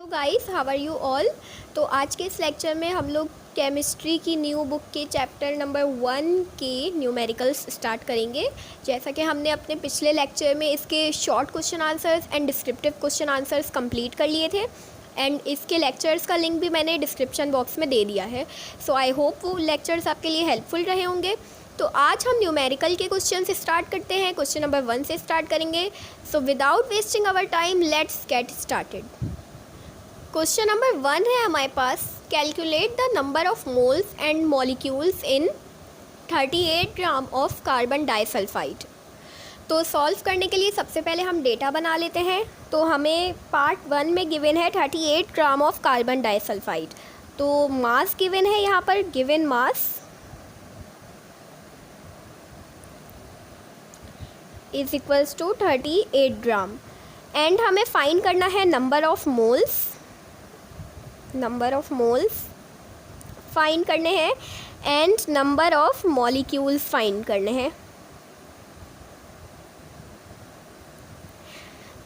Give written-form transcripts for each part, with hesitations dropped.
Guys, how are you all. तो आज के इस लेक्चर में हम लोग केमिस्ट्री की न्यू बुक के चैप्टर नंबर 1 के न्यूमेरिकल्स स्टार्ट करेंगे। जैसा कि हमने अपने पिछले लेक्चर में इसके short question answers and descriptive question answers complete कर लिए थे एंड इसके लेक्चर्स का लिंक भी मैंने डिस्क्रिप्शन बॉक्स में दे दिया है। सो आई होप वो लेक्चर्स आपके लिए हेल्पफुल रहे होंगे। तो आज हम न्यूमेरिकल के क्वेश्चन से स्टार्ट करते हैं। क्वेश्चन नंबर 1 से स्टार्ट करेंगे। So without wasting our time let's get started. Question number 1 है हमारे पास, calculate the number of moles and molecules in 38 gram of carbon disulphide. तो सॉल्व करने के लिए सबसे पहले हम डेटा बना लेते हैं। तो हमें पार्ट 1 में गिवन है 38 ग्राम ऑफ कार्बन डाइसल्फाइड। तो मास गिवन है यहाँ पर, given mass is equals to 38 gram and हमें फाइंड करना है नंबर ऑफ मोल्स फाइंड करने हैं and number of molecules find करने हैं।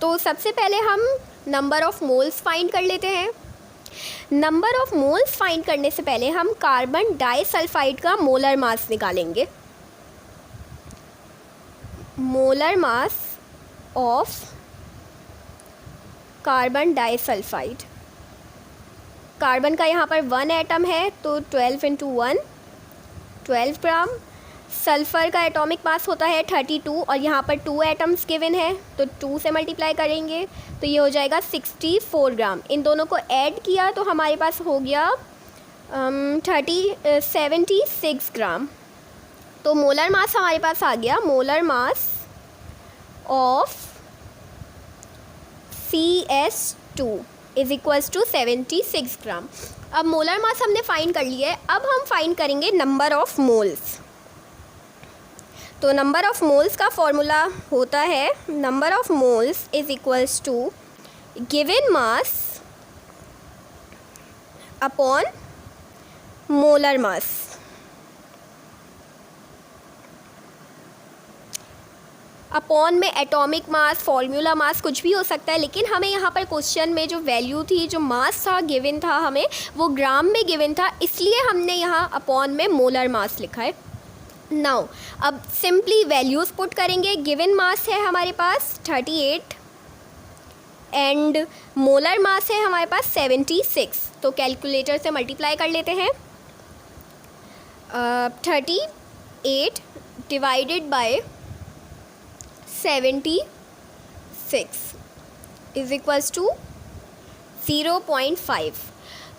तो सबसे पहले हम नंबर ऑफ मोल्स फाइंड कर लेते हैं। नंबर ऑफ मोल्स फाइंड करने से पहले हम कार्बन डाइसल्फाइड का मोलर मास निकालेंगे। Molar mass of carbon disulphide, carbon का यहाँ पर 1 एटम है तो 12 × 1 12 ग्राम। सल्फ़र का एटॉमिक मास होता है 32 और यहाँ पर 2 एटम्स गिवन है तो 2 से मल्टीप्लाई करेंगे तो ये हो जाएगा 64 ग्राम। इन दोनों को ऐड किया तो हमारे पास हो गया 76 ग्राम। तो मोलर मास हमारे पास आ गया, molar mass of CS2 is equals to 76 gram. अब मोलर मास हमने फाइंड कर लिया है। अब हम फाइंड करेंगे नंबर ऑफ मोल्स। तो नंबर ऑफ मोल्स का फॉर्मूला होता है, number of moles is equals to given mass upon molar mass. Upon में एटॉमिक मास, फॉर्मूला मास कुछ भी हो सकता है, लेकिन हमें यहाँ पर क्वेश्चन में जो वैल्यू थी, जो मास था गिवन था, हमें वो ग्राम में गिवन था, इसलिए हमने यहाँ अपॉन में मोलर मास लिखा है। नाउ अब सिंपली वैल्यूज़ पुट करेंगे। गिवन मास है हमारे पास 38 एंड मोलर मास है हमारे पास 76। तो कैलकुलेटर से मल्टीप्लाई कर लेते हैं। 38 divided by 76 is equals to 0.5।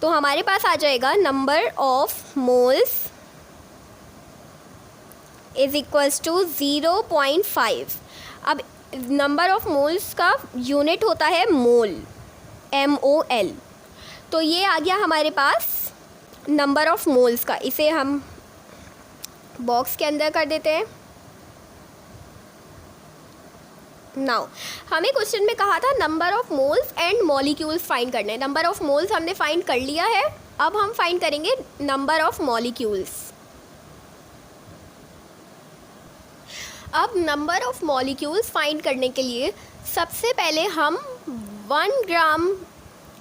तो हमारे पास आ जाएगा number of moles is equals to 0.5। अब नंबर ऑफ मोल्स का यूनिट होता है मोल, MOL। तो ये आ गया हमारे पास नंबर ऑफ मोल्स का। इसे हम बॉक्स के अंदर कर देते हैं। नाउ हमें क्वेश्चन में कहा था number of moles and molecules find करने। नंबर ऑफ मोल्स हमने फाइंड कर लिया है। अब हम फाइंड करेंगे नंबर ऑफ मॉलिक्यूल्स। अब नंबर ऑफ मॉलिक्यूल्स फाइंड करने के लिए सबसे पहले हम 1 ग्राम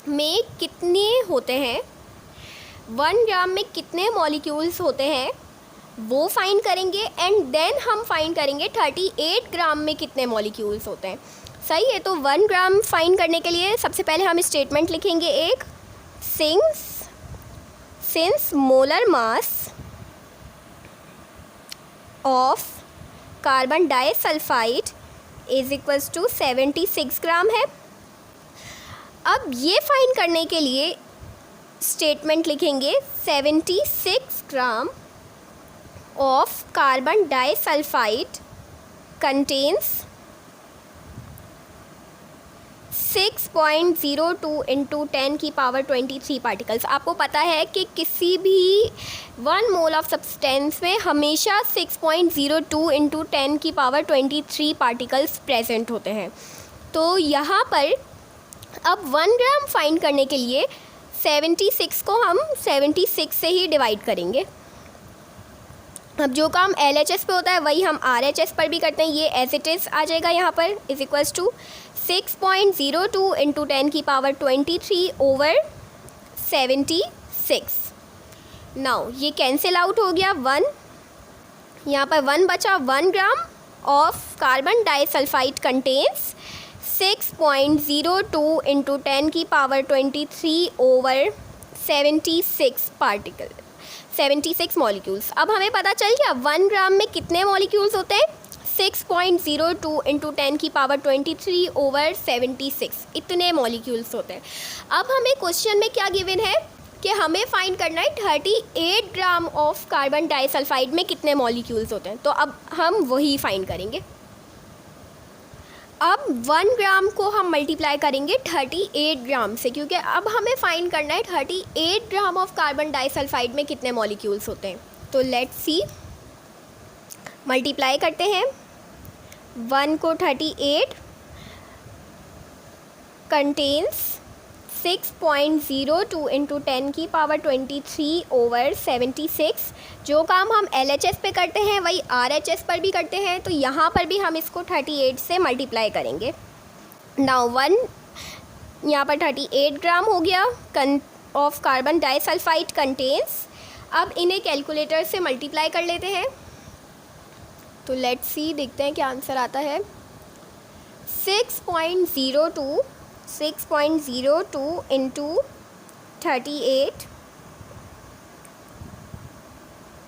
में कितने होते हैं, 1 ग्राम में कितने मॉलिक्यूल्स होते हैं वो फाइंड करेंगे एंड देन हम फाइंड करेंगे 38 ग्राम में कितने मॉलिक्यूल्स होते हैं। सही है। तो 1 ग्राम फाइंड करने के लिए सबसे पहले हम स्टेटमेंट लिखेंगे एक, since molar mass of carbon disulphide is equals to 76 gram है। अब ये फाइंड करने के लिए स्टेटमेंट लिखेंगे 76 ग्राम of carbon disulfide contains 6.02 into 10 की पावर 23 पार्टिकल्स। आपको पता है कि किसी भी 1 मोल ऑफ सब्सटेंस में हमेशा 6.02 into 10 की पावर 23 पार्टिकल्स प्रेजेंट होते हैं। तो यहाँ पर अब 1 ग्राम फाइंड करने के लिए 76 को हम 76 से ही डिवाइड करेंगे। अब जो काम LHS पे होता है वही हम RHS पर भी करते हैं। ये एज इट इज़ आ जाएगा यहाँ पर, is equals to 6.02 into 10⁻23/76। Now ये कैंसिल आउट हो गया, 1 यहाँ पर 1 बचा। 1 gram of carbon disulphide contains 6.02 into 10⁻23/76 particle, 76 molecules. अब हमें पता चल गया 1 ग्राम में कितने मॉलिक्यूल्स होते हैं, 6.02 इंटू 10⁻23/76, इतने मॉलिक्यूल्स होते हैं। अब हमें क्वेश्चन में क्या गिवन है कि हमें फाइंड करना है 38 ग्राम ऑफ कार्बन डाइसल्फाइड में कितने मॉलिक्यूल्स होते हैं। तो अब हम वही फाइंड करेंगे। अब 1 ग्राम को हम मल्टीप्लाई करेंगे 38 ग्राम से, क्योंकि अब हमें फाइंड करना है 38 ग्राम ऑफ कार्बन डाइसल्फाइड में कितने मॉलिक्यूल्स होते हैं। तो लेट्स सी, मल्टीप्लाई करते हैं। 1 को 38 कंटेन्स 6.02 इंटू 10⁻23/76। जो काम हम LHS पे करते हैं वही RHS पर भी करते हैं, तो यहाँ पर भी हम इसको 38 से मल्टीप्लाई करेंगे। नाउ 1 यहाँ पर 38 ग्राम हो गया ऑफ कार्बन डाइसल्फाइड कंटेन्स। अब इन्हें कैलकुलेटर से मल्टीप्लाई कर लेते हैं। तो लेट्स सी, देखते हैं क्या आंसर आता है। 6.02 into 38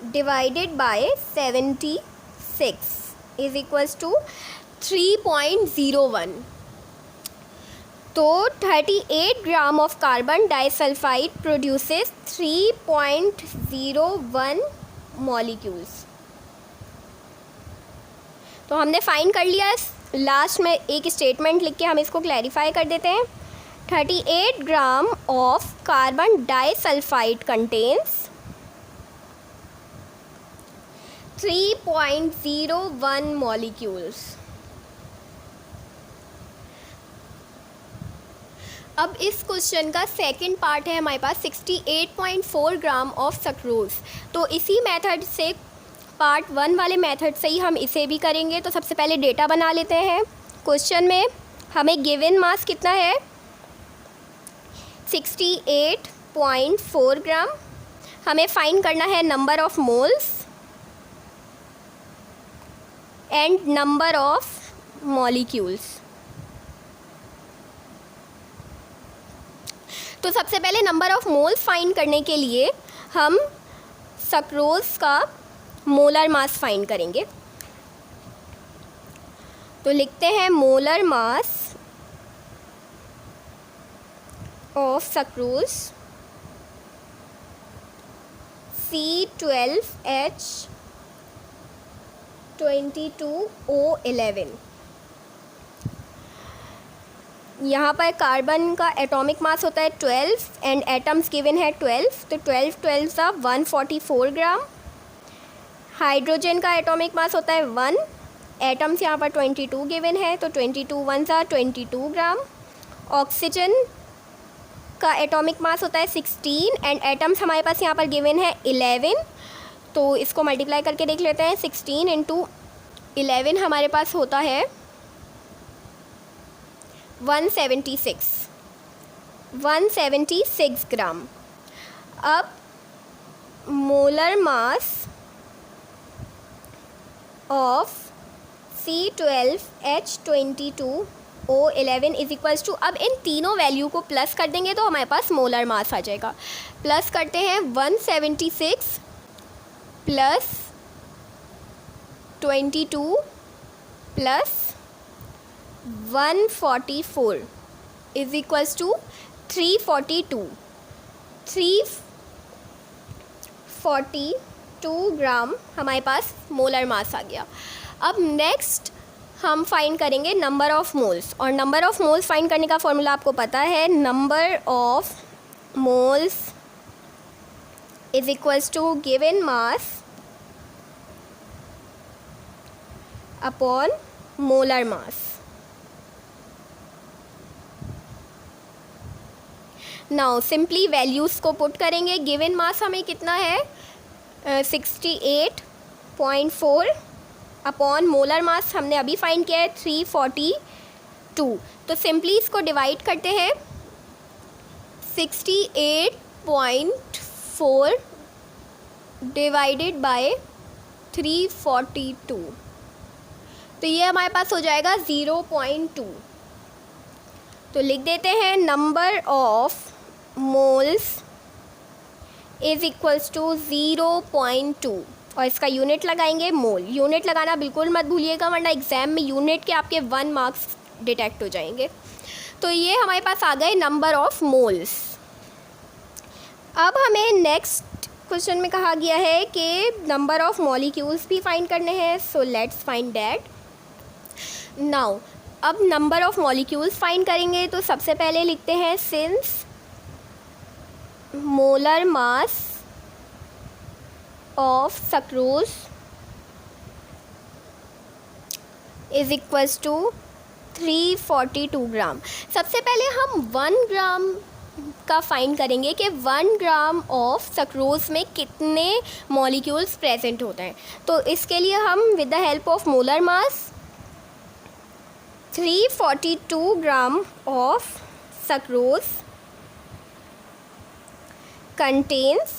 divided by 76 is equals to 3.01। तो 38 gram of carbon disulphide produces 3.01 molecules. तो हमने फाइंड कर लिया। लास्ट में एक स्टेटमेंट लिख के हम इसको क्लैरिफाई कर देते हैं। 38 gram of carbon disulphide contains 3.01 molecules. अब इस क्वेश्चन का सेकंड पार्ट है हमारे पास 68.4 ग्राम ऑफ सक्रोज। तो इसी मेथड से, पार्ट 1 वाले मेथड से ही हम इसे भी करेंगे। तो सबसे पहले डेटा बना लेते हैं। क्वेश्चन में हमें गिवन मास कितना है, 68.4 ग्राम। हमें फाइंड करना है number of moles and number of molecules. तो सबसे पहले नंबर ऑफ मोल्स फाइंड करने के लिए हम सक्रोज का मोलर मास फाइंड करेंगे। तो लिखते हैं molar mass of sucrose C12H22O11। यहाँ पर कार्बन का एटॉमिक मास होता है 12 एंड एटम्स गिवन है 12। तो 12 सा 144 ग्राम। हाइड्रोजन का एटॉमिक मास होता है 1, एटम्स यहाँ पर 22 गिवन है, तो 22 1 सा 22 ग्राम। ऑक्सीजन का एटॉमिक मास होता है 16 एंड एटम्स हमारे पास यहाँ पर गिवन है 11। तो इसको मल्टीप्लाई करके देख लेते हैं। 16 इंटू 11 हमारे पास होता है 176 ग्राम। अब molar mass of C12H22O11 is equals to, अब इन तीनों वैल्यू को प्लस कर देंगे तो हमारे पास मोलर मास आ जाएगा। प्लस करते हैं 176 plus 22 plus 144 is equals to 342 gram हमारे पास मोलर मास आ गया। अब नेक्स्ट हम फाइंड करेंगे नंबर ऑफ़ मोल्स, और नंबर ऑफ़ मोल्स फाइंड करने का फॉर्मूला आपको पता है। Number of moles is equals to given mass upon molar mass. Now simply values को पुट करेंगे। गिवन मास हमें कितना है 68 0.4 अपॉन मोलर मास हमने अभी फाइंड किया है 342। तो सिंपली इसको डिवाइड करते हैं 68.4 डिवाइडेड बाय 342, तो ये हमारे पास हो जाएगा 0.2। तो लिख देते हैं number of moles is equals to 0.2 और इसका यूनिट लगाएंगे मोल। यूनिट लगाना बिल्कुल मत भूलिएगा, वरना एग्जाम में यूनिट के आपके 1 मार्क्स डिटेक्ट हो जाएंगे। तो ये हमारे पास आ गए नंबर ऑफ मोल्स। अब हमें नेक्स्ट क्वेश्चन में कहा गया है कि नंबर ऑफ मॉलिक्यूल्स भी फाइंड करने हैं। So let's find that now. अब नंबर ऑफ मॉलिक्यूल्स फाइंड करेंगे तो सबसे पहले लिखते हैं since molar mass of sucrose is equals to 342 gram. सबसे पहले हम 1 ग्राम का फाइंड करेंगे कि 1 ग्राम ऑफ सक्रोज में कितने मॉलिक्यूल्स प्रेजेंट होते हैं। तो इसके लिए हम with the help of molar mass 342 gram of sucrose contains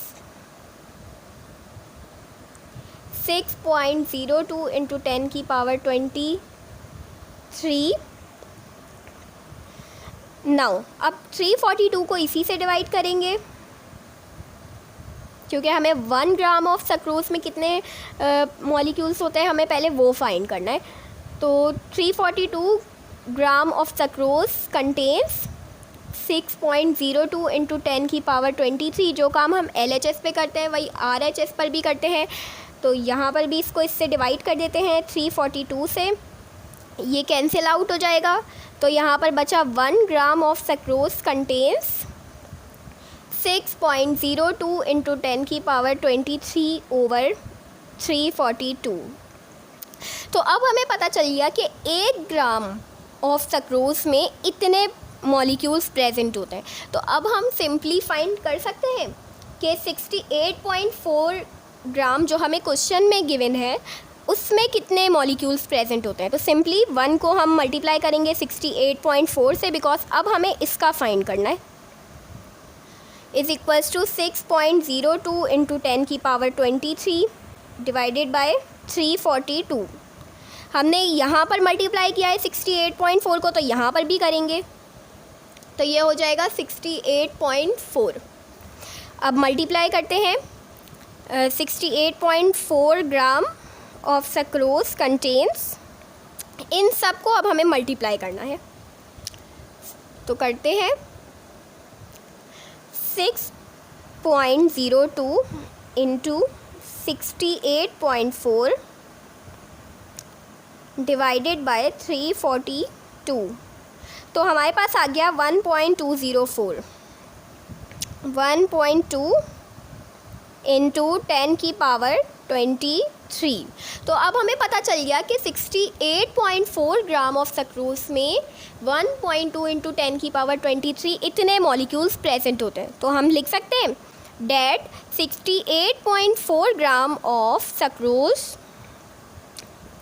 6.02 into 10 की पावर 23। नाउ अब 342 को इसी से डिवाइड करेंगे, क्योंकि हमें 1 ग्राम ऑफ सक्रोज में कितने मॉलिक्यूल्स होते हैं हमें पहले वो फाइंड करना है। तो 342 ग्राम ऑफ सक्रोज कंटेन्स 6.02 इंटू 10 की पावर 23। जो काम हम LHS पे करते हैं वही RHS पर भी करते हैं, तो यहाँ पर भी इसको इससे डिवाइड कर देते हैं 342 से। ये कैंसिल आउट हो जाएगा, तो यहाँ पर बचा 1 gram of sucrose contains 6.02 into 10 की पावर 23 ओवर 342। तो अब हमें पता चल गया कि 1 ग्राम ऑफ सक्रोज में इतने मॉलिक्यूल्स प्रेजेंट होते हैं। तो अब हम सिंपली फाइंड कर सकते हैं कि 68.4 ग्राम जो हमें क्वेश्चन में गिवन है उसमें कितने मॉलिक्यूल्स प्रेजेंट होते हैं। तो सिंपली 1 को हम मल्टीप्लाई करेंगे 68.4 से, बिकॉज अब हमें इसका फाइंड करना है। इज इक्वल्स टू 6.02 इंटू 10 की पावर 23 डिवाइडेड बाय 342। हमने यहाँ पर मल्टीप्लाई किया है 68.4 को, तो यहाँ पर भी करेंगे, तो ये हो जाएगा 68.4। अब मल्टीप्लाई करते हैं 68.4 ग्राम ऑफ सक्रोज कंटेन्स, इन सब को अब हमें मल्टीप्लाई करना है। तो करते हैं 6.02 इंटू 68.4 डिवाइडेड बाय 342। तो हमारे पास आ गया 1.204। 1.2 इंटू 10 की पावर 23। तो अब हमें पता चल गया कि 68.4 ग्राम ऑफ सक्रोज में 1.2 इंटू 10 की पावर 23 इतने मॉलिक्यूल्स प्रेजेंट होते हैं। तो हम लिख सकते हैं that 68.4 gram of sucrose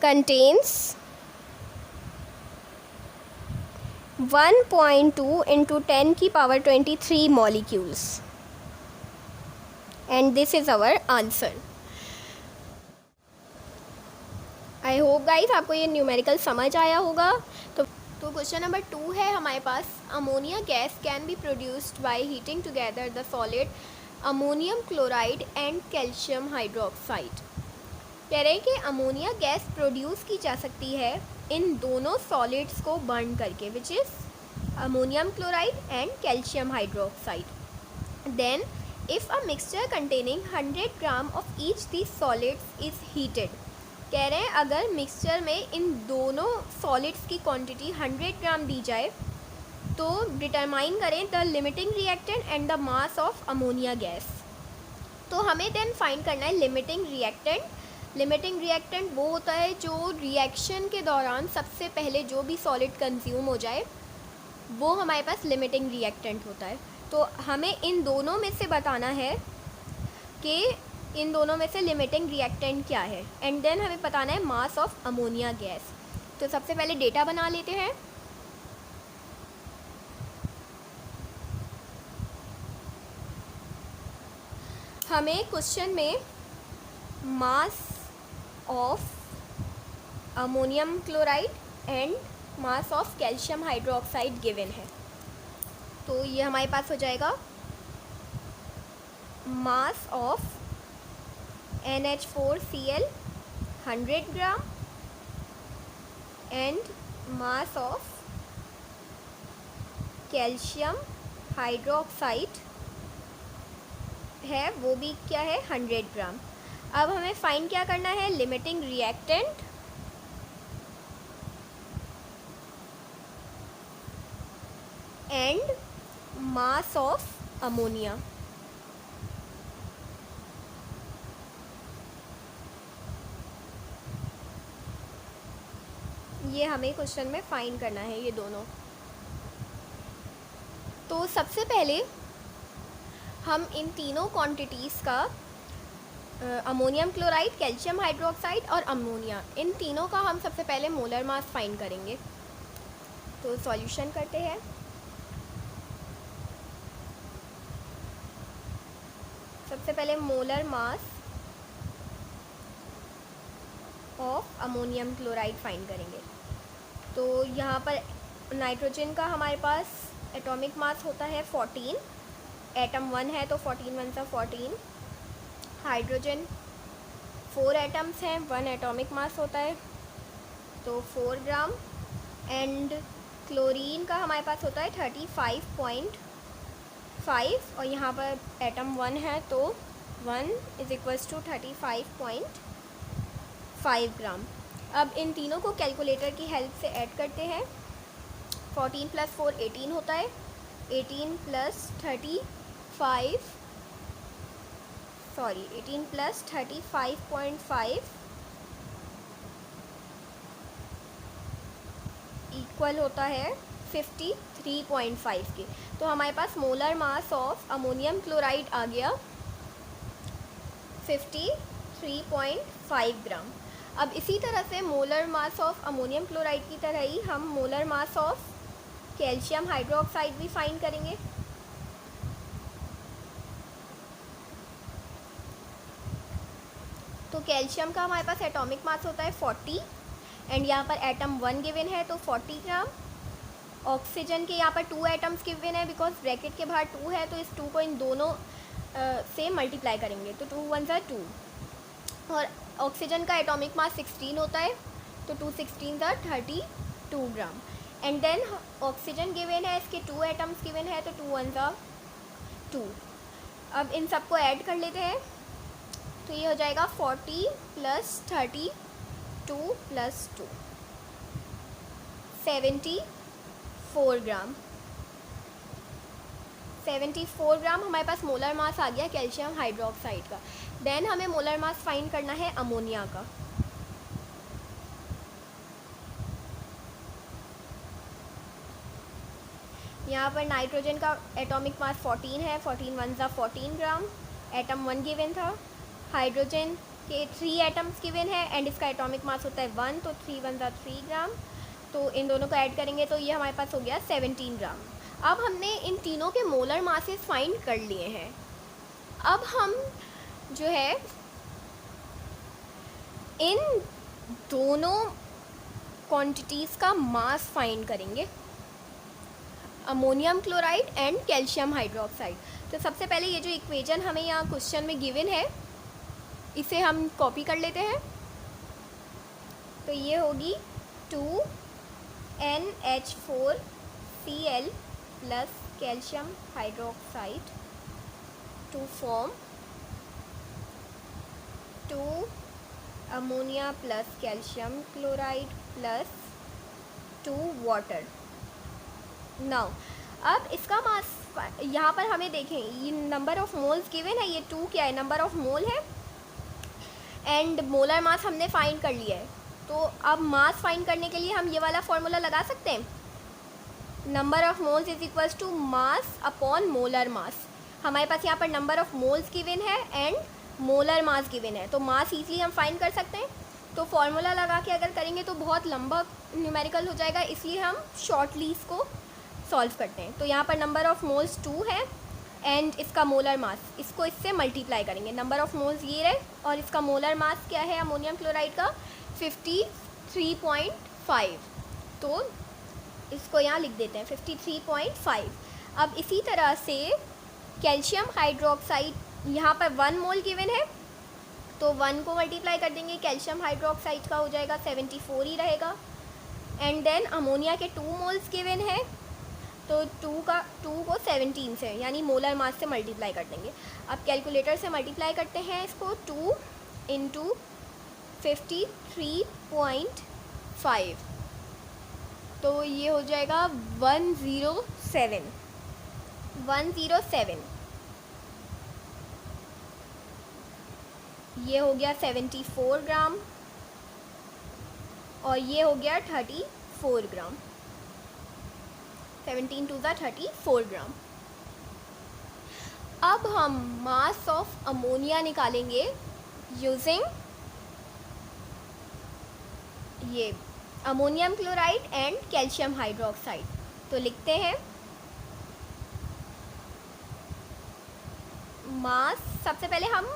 contains 1.2 into 10 की power 23 molecules, and this is our answer. I hope guys आपको ये न्यूमेरिकल समझ आया होगा। तो क्वेश्चन नंबर 2 है हमारे पास, ammonia gas can be produced by heating together the solid ammonium chloride and calcium hydroxide. कह रहे हैं कि अमोनिया गैस प्रोड्यूस की जा सकती है इन दोनों सॉलिड्स को बर्न करके, which is ammonium chloride and calcium hydroxide. Then if a mixture containing 100 gram of each these solids is heated. कह रहे हैं अगर मिक्सचर में इन दोनों सॉलिड्स की क्वांटिटी 100 ग्राम दी जाए तो डिटरमाइन करें the limiting reactant and the mass of ammonia gas. तो हमें देन फाइंड करना है लिमिटिंग रिएक्टेंट। लिमिटिंग रिएक्टेंट वो होता है जो रिएक्शन के दौरान सबसे पहले जो भी सॉलिड कंज्यूम हो जाए वो हमारे पास लिमिटिंग रिएक्टेंट होता है। तो हमें इन दोनों में से बताना है कि इन दोनों में से लिमिटिंग रिएक्टेंट क्या है, एंड देन हमें बताना है मास ऑफ अमोनिया गैस। तो सबसे पहले डेटा बना लेते हैं। हमें क्वेश्चन में मास of ammonium chloride and mass of calcium hydroxide given है। तो ये हमारे पास हो जाएगा mass of NH4Cl 100 gram and mass of calcium hydroxide है, वो भी क्या है 100 ग्राम। अब हमें फाइंड क्या करना है, limiting reactant and mass of ammonia. ये हमें क्वेश्चन में फाइंड करना है ये दोनों। तो सबसे पहले हम इन तीनों क्वांटिटीज़ का अमोनियम क्लोराइड, कैल्शियम हाइड्रोक्साइड और अमोनिया, इन तीनों का हम सबसे पहले मोलर मास फाइंड करेंगे। तो सॉल्यूशन करते हैं। सबसे पहले molar mass of ammonium chloride find करेंगे। तो यहाँ पर नाइट्रोजन का हमारे पास एटॉमिक मास होता है 14, एटम 1 है तो 14 वन सा 14। हाइड्रोजन 4 एटम्स हैं, 1 एटॉमिक मास होता है तो 4 ग्राम। एंड क्लोरीन का हमारे पास होता है 35.5 और यहाँ पर एटम 1 है तो 1 इज इक्वल्स टू 35.5 ग्राम। अब इन तीनों को कैलकुलेटर की हेल्प से ऐड करते हैं। 14 + 4 18 होता है, 18 + 35.5 इक्वल होता है 53.5 के। तो हमारे पास molar mass of ammonium chloride आ गया 53.5 ग्राम। अब इसी तरह से molar mass of ammonium chloride की तरह ही हम molar mass of calcium hydroxide भी फाइंड करेंगे। तो कैल्शियम का हमारे पास एटॉमिक मास होता है 40 एंड यहाँ पर एटम 1 गिवन है तो 40 ग्राम। ऑक्सीजन के यहाँ पर 2 एटम्स गिवन है, बिकॉज ब्रैकेट के बाहर 2 है तो इस 2 को इन दोनों से मल्टीप्लाई करेंगे तो 2 × 1 = 2। और ऑक्सीजन का एटॉमिक मास 16 होता है तो 2 × 16 = 32 gram. And then oxygen given है, इसके 2 एटम्स गिवन है तो 2 × 1 = 2। अब इन सबको ऐड कर लेते हैं तो ये हो जाएगा 40 + 32 + 2 74 ग्राम। 74 ग्राम हमारे पास मोलर मास आ गया कैल्शियम हाइड्रोक्साइड का। देन हमें मोलर मास फाइंड करना है अमोनिया का। यहाँ पर नाइट्रोजन का एटॉमिक मास 14 है, 14 × 1 = 14 ग्राम। एटम 1 गिवन था। हाइड्रोजन के 3 एटम्स गिवन है एंड इसका एटॉमिक मास होता है 1 तो 3 × 1 = 3 ग्राम। तो इन दोनों को ऐड करेंगे तो ये हमारे पास हो गया 17 ग्राम। अब हमने इन तीनों के मोलर मासेस फाइंड कर लिए हैं। अब हम जो है इन दोनों क्वांटिटीज़ का मास फाइंड करेंगे, ammonium chloride and calcium hydroxide. तो सबसे पहले ये जो इक्वेशन हमें यहाँ क्वेश्चन में गिवन है इसे हम कॉपी कर लेते हैं। तो ये होगी 2NH4Cl + calcium hydroxide to form 2 ammonia + calcium chloride + 2 water. Now अब इसका मास यहाँ पर हमें देखें, ये नंबर ऑफ मोल्स गिवन है, ये 2 क्या है, नंबर ऑफ मोल है एंड मोलर मास हमने फाइंड कर लिया है। तो अब मास फाइंड करने के लिए हम ये वाला फॉर्मूला लगा सकते हैं, number of moles is equals to mass upon molar mass. हमारे पास यहाँ पर नंबर ऑफ मोल्स गिवन है एंड मोलर मास गिवन है, तो मास ईजिली हम फाइंड कर सकते हैं। तो फॉर्मूला लगा के अगर करेंगे तो बहुत लंबा न्यूमेरिकल हो जाएगा, इसलिए हम शॉर्टली इसको सॉल्व करते हैं। तो यहाँ पर नंबर ऑफ़ मोल्स 2 है एंड इसका मोलर मास, इसको इससे मल्टीप्लाई करेंगे। नंबर ऑफ़ मोल्स ये रहे और इसका मोलर मास क्या है अमोनियम क्लोराइड का 53.5। तो इसको यहाँ लिख देते हैं 53.5। अब इसी तरह से कैल्शियम हाइड्रोक्साइड, यहाँ पर 1 मोल गिवन है तो 1 को मल्टीप्लाई कर देंगे, कैल्शियम हाइड्रोक्साइड का हो जाएगा 74 ही रहेगा। एंड देन अमोनिया के 2 मोल्स गिवन है तो 2 को 17 से यानी मोलर मास से मल्टीप्लाई कर देंगे। अब कैलकुलेटर से मल्टीप्लाई करते हैं इसको, 2 × 53.5 तो ये हो जाएगा 107। ये हो गया 74 ग्राम और ये हो गया 34 ग्राम। 17 × 34 ग्राम। अब हम मास ऑफ अमोनिया निकालेंगे यूजिंग ये ammonium chloride and calcium hydroxide. तो लिखते हैं मास, सबसे पहले हम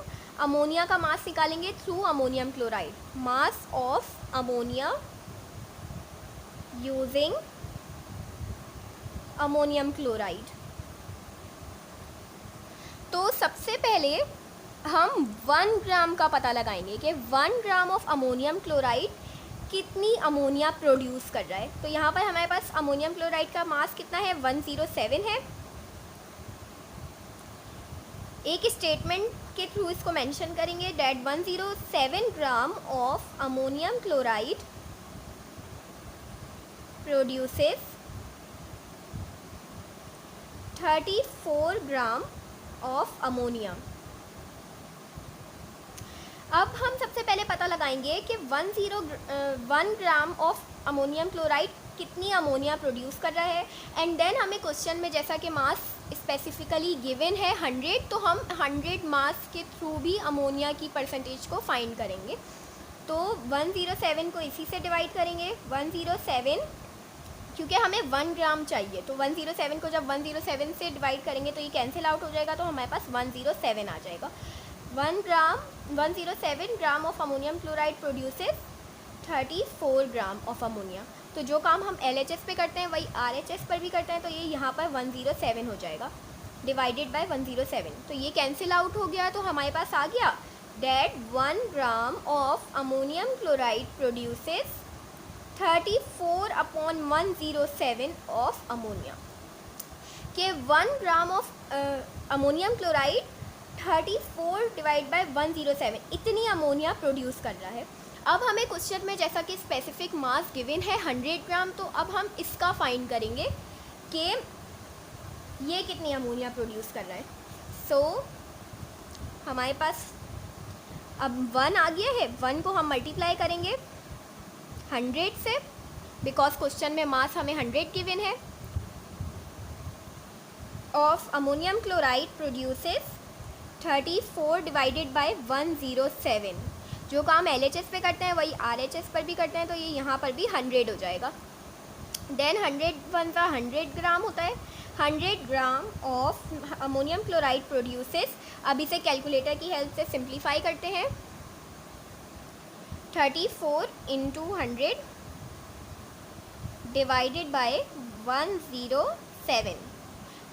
अमोनिया का मास निकालेंगे through ammonium chloride. Mass of ammonia using ammonium chloride. तो सबसे पहले हम 1 ग्राम का पता लगाएंगे कि 1 ग्राम ऑफ अमोनियम क्लोराइड कितनी अमोनिया प्रोड्यूस कर रहा है। तो यहाँ पर हमारे पास अमोनियम क्लोराइड का मास कितना है 107 है। एक स्टेटमेंट के थ्रू इसको मेंशन करेंगे that 107 gram of ammonium chloride produces 34 gram of ammonia. अब हम सबसे पहले पता लगाएंगे कि 1 ग्राम ऑफ अमोनियम क्लोराइड कितनी अमोनिया प्रोड्यूस कर रहा है। एंड देन हमें क्वेश्चन में जैसा कि मास स्पेसिफिकली गिवन है 100, तो हम 100 मास के थ्रू भी अमोनिया की परसेंटेज को फाइंड करेंगे। तो 107 को इसी से डिवाइड करेंगे। 107 क्योंकि हमें 1 ग्राम चाहिए, तो 107 को जब 107 से डिवाइड करेंगे तो ये कैंसिल आउट हो जाएगा, तो हमारे पास 107 आ जाएगा। 107 gram of ammonium chloride produces 34 gram of ammonia. तो जो काम हम LHS पे करते हैं वही RHS पर भी करते हैं, तो ये यहाँ पर 107 हो जाएगा डिवाइडेड बाय 107। तो ये कैंसिल आउट हो गया, तो हमारे पास आ गया that 1 gram of ammonium chloride produces 34/107 of ammonia. के 1 gram of ammonium chloride 34 divide by 107 इतनी अमोनिया प्रोड्यूस कर रहा है। अब हमें क्वेश्चन में जैसा कि स्पेसिफिक मास गिवन है 100 ग्राम, तो अब हम इसका फाइंड करेंगे कि ये कितनी अमोनिया प्रोड्यूस कर रहा है। सो हमारे पास अब 1 आ गया है, 1 को हम मल्टीप्लाई करेंगे 100 से, बिकॉज क्वेश्चन में मास हमें 100 गिवन है। Of ammonium chloride produces 34 divided by 107। जो काम LHS पे करते हैं वही RHS पर भी करते हैं, तो ये यहाँ पर भी 100 हो जाएगा। देन 100 ग्राम होता है। 100 gram of ammonium chloride produces, अब इसे कैलकुलेटर की हेल्प से सिंप्लीफाई करते हैं। 34 × 100 डिवाइडेड बाय 107,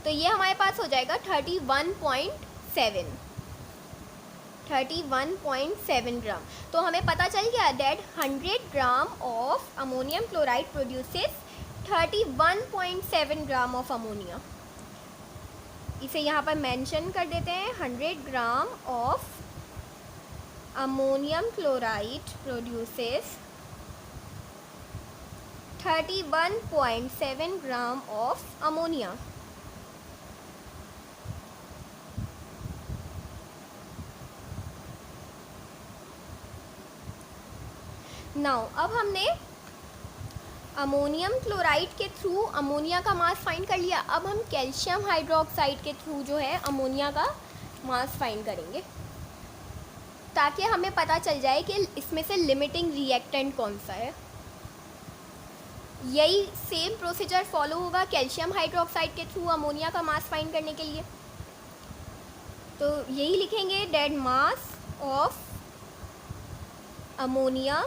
तो ये हमारे पास हो जाएगा 31.7 ग्राम। तो हमें पता चल गया that 100 gram of ammonium chloride produces 31.7 gram of ammonia. इसे यहाँ पर मेंशन कर देते हैं। 100 gram of ammonium chloride produces 31.7 gram of ammonia. Now अब हमने अमोनियम क्लोराइड के थ्रू अमोनिया का मास फाइंड कर लिया। अब हम कैल्शियम हाइड्रोक्साइड के थ्रू जो है अमोनिया का मास फाइंड करेंगे। ताकि हमें पता चल जाए कि इसमें से लिमिटिंग रिएक्टेंट कौन सा है। यही सेम प्रोसीजर फॉलो होगा कैल्शियम हाइड्रोक्साइड के थ्रू अमोनिया का मास फाइंड करने के लिए। तो यही लिखेंगे, dead mass of ammonia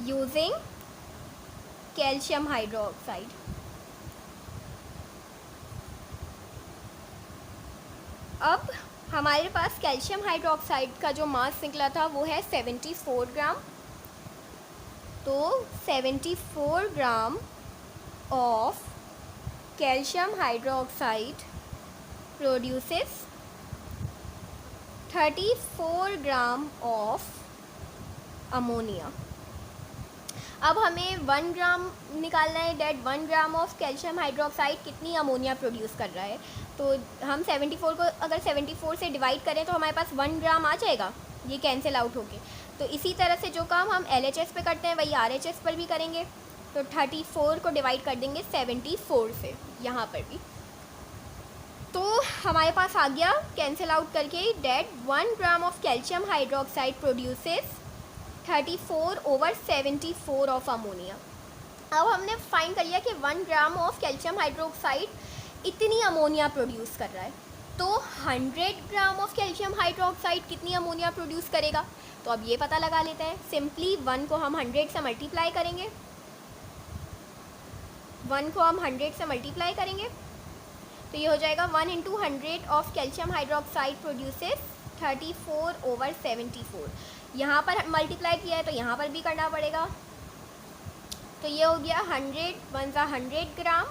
using calcium hydroxide. अब हमारे पास कैल्शियम हाइड्रोक्साइड का जो मास निकला था वो है 74 ग्राम। तो 74 gram of calcium hydroxide produces 34 gram of ammonia. अब हमें 1 ग्राम निकालना है, that 1 gram of calcium hydroxide कितनी अमोनिया प्रोड्यूस कर रहा है। तो हम 74 को अगर 74 से डिवाइड करें तो हमारे पास 1 ग्राम आ जाएगा, ये कैंसिल आउट होके। तो इसी तरह से जो काम हम LHS पे करते हैं वही RHS पर भी करेंगे। तो 34 को डिवाइड कर देंगे 74 से यहाँ पर भी। तो हमारे पास आ गया कैंसिल आउट करके, that 1 gram of calcium hydroxide produces 34 over 74 of ammonia. अब हमने फाइंड कर लिया कि 1 ग्राम ऑफ कैल्शियम हाइड्रोक्साइड इतनी अमोनिया प्रोड्यूस कर रहा है। तो 100 ग्राम ऑफ कैल्शियम हाइड्रोक्साइड कितनी अमोनिया प्रोड्यूस करेगा। तो अब ये पता लगा लेते हैं। सिंपली 1 को हम 100 से मल्टीप्लाई करेंगे, 1 को हम 100 से मल्टीप्लाई करेंगे तो ये हो जाएगा 1 into 100 of calcium hydroxide produces 34 over 74। यहाँ पर मल्टीप्लाई किया है तो यहाँ पर भी करना पड़ेगा। तो ये हो गया 100 gram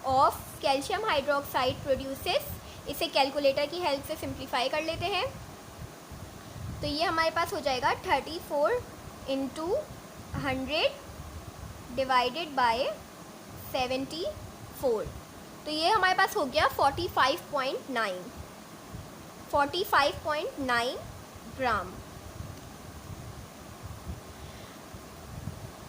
of calcium hydroxide produces. इसे कैलकुलेटर की हेल्प से सिंप्लीफाई कर लेते हैं। तो ये हमारे पास हो जाएगा 34 इंटू 100 डिवाइडेड बाय 74। तो ये हमारे पास हो गया 45.9 ग्राम।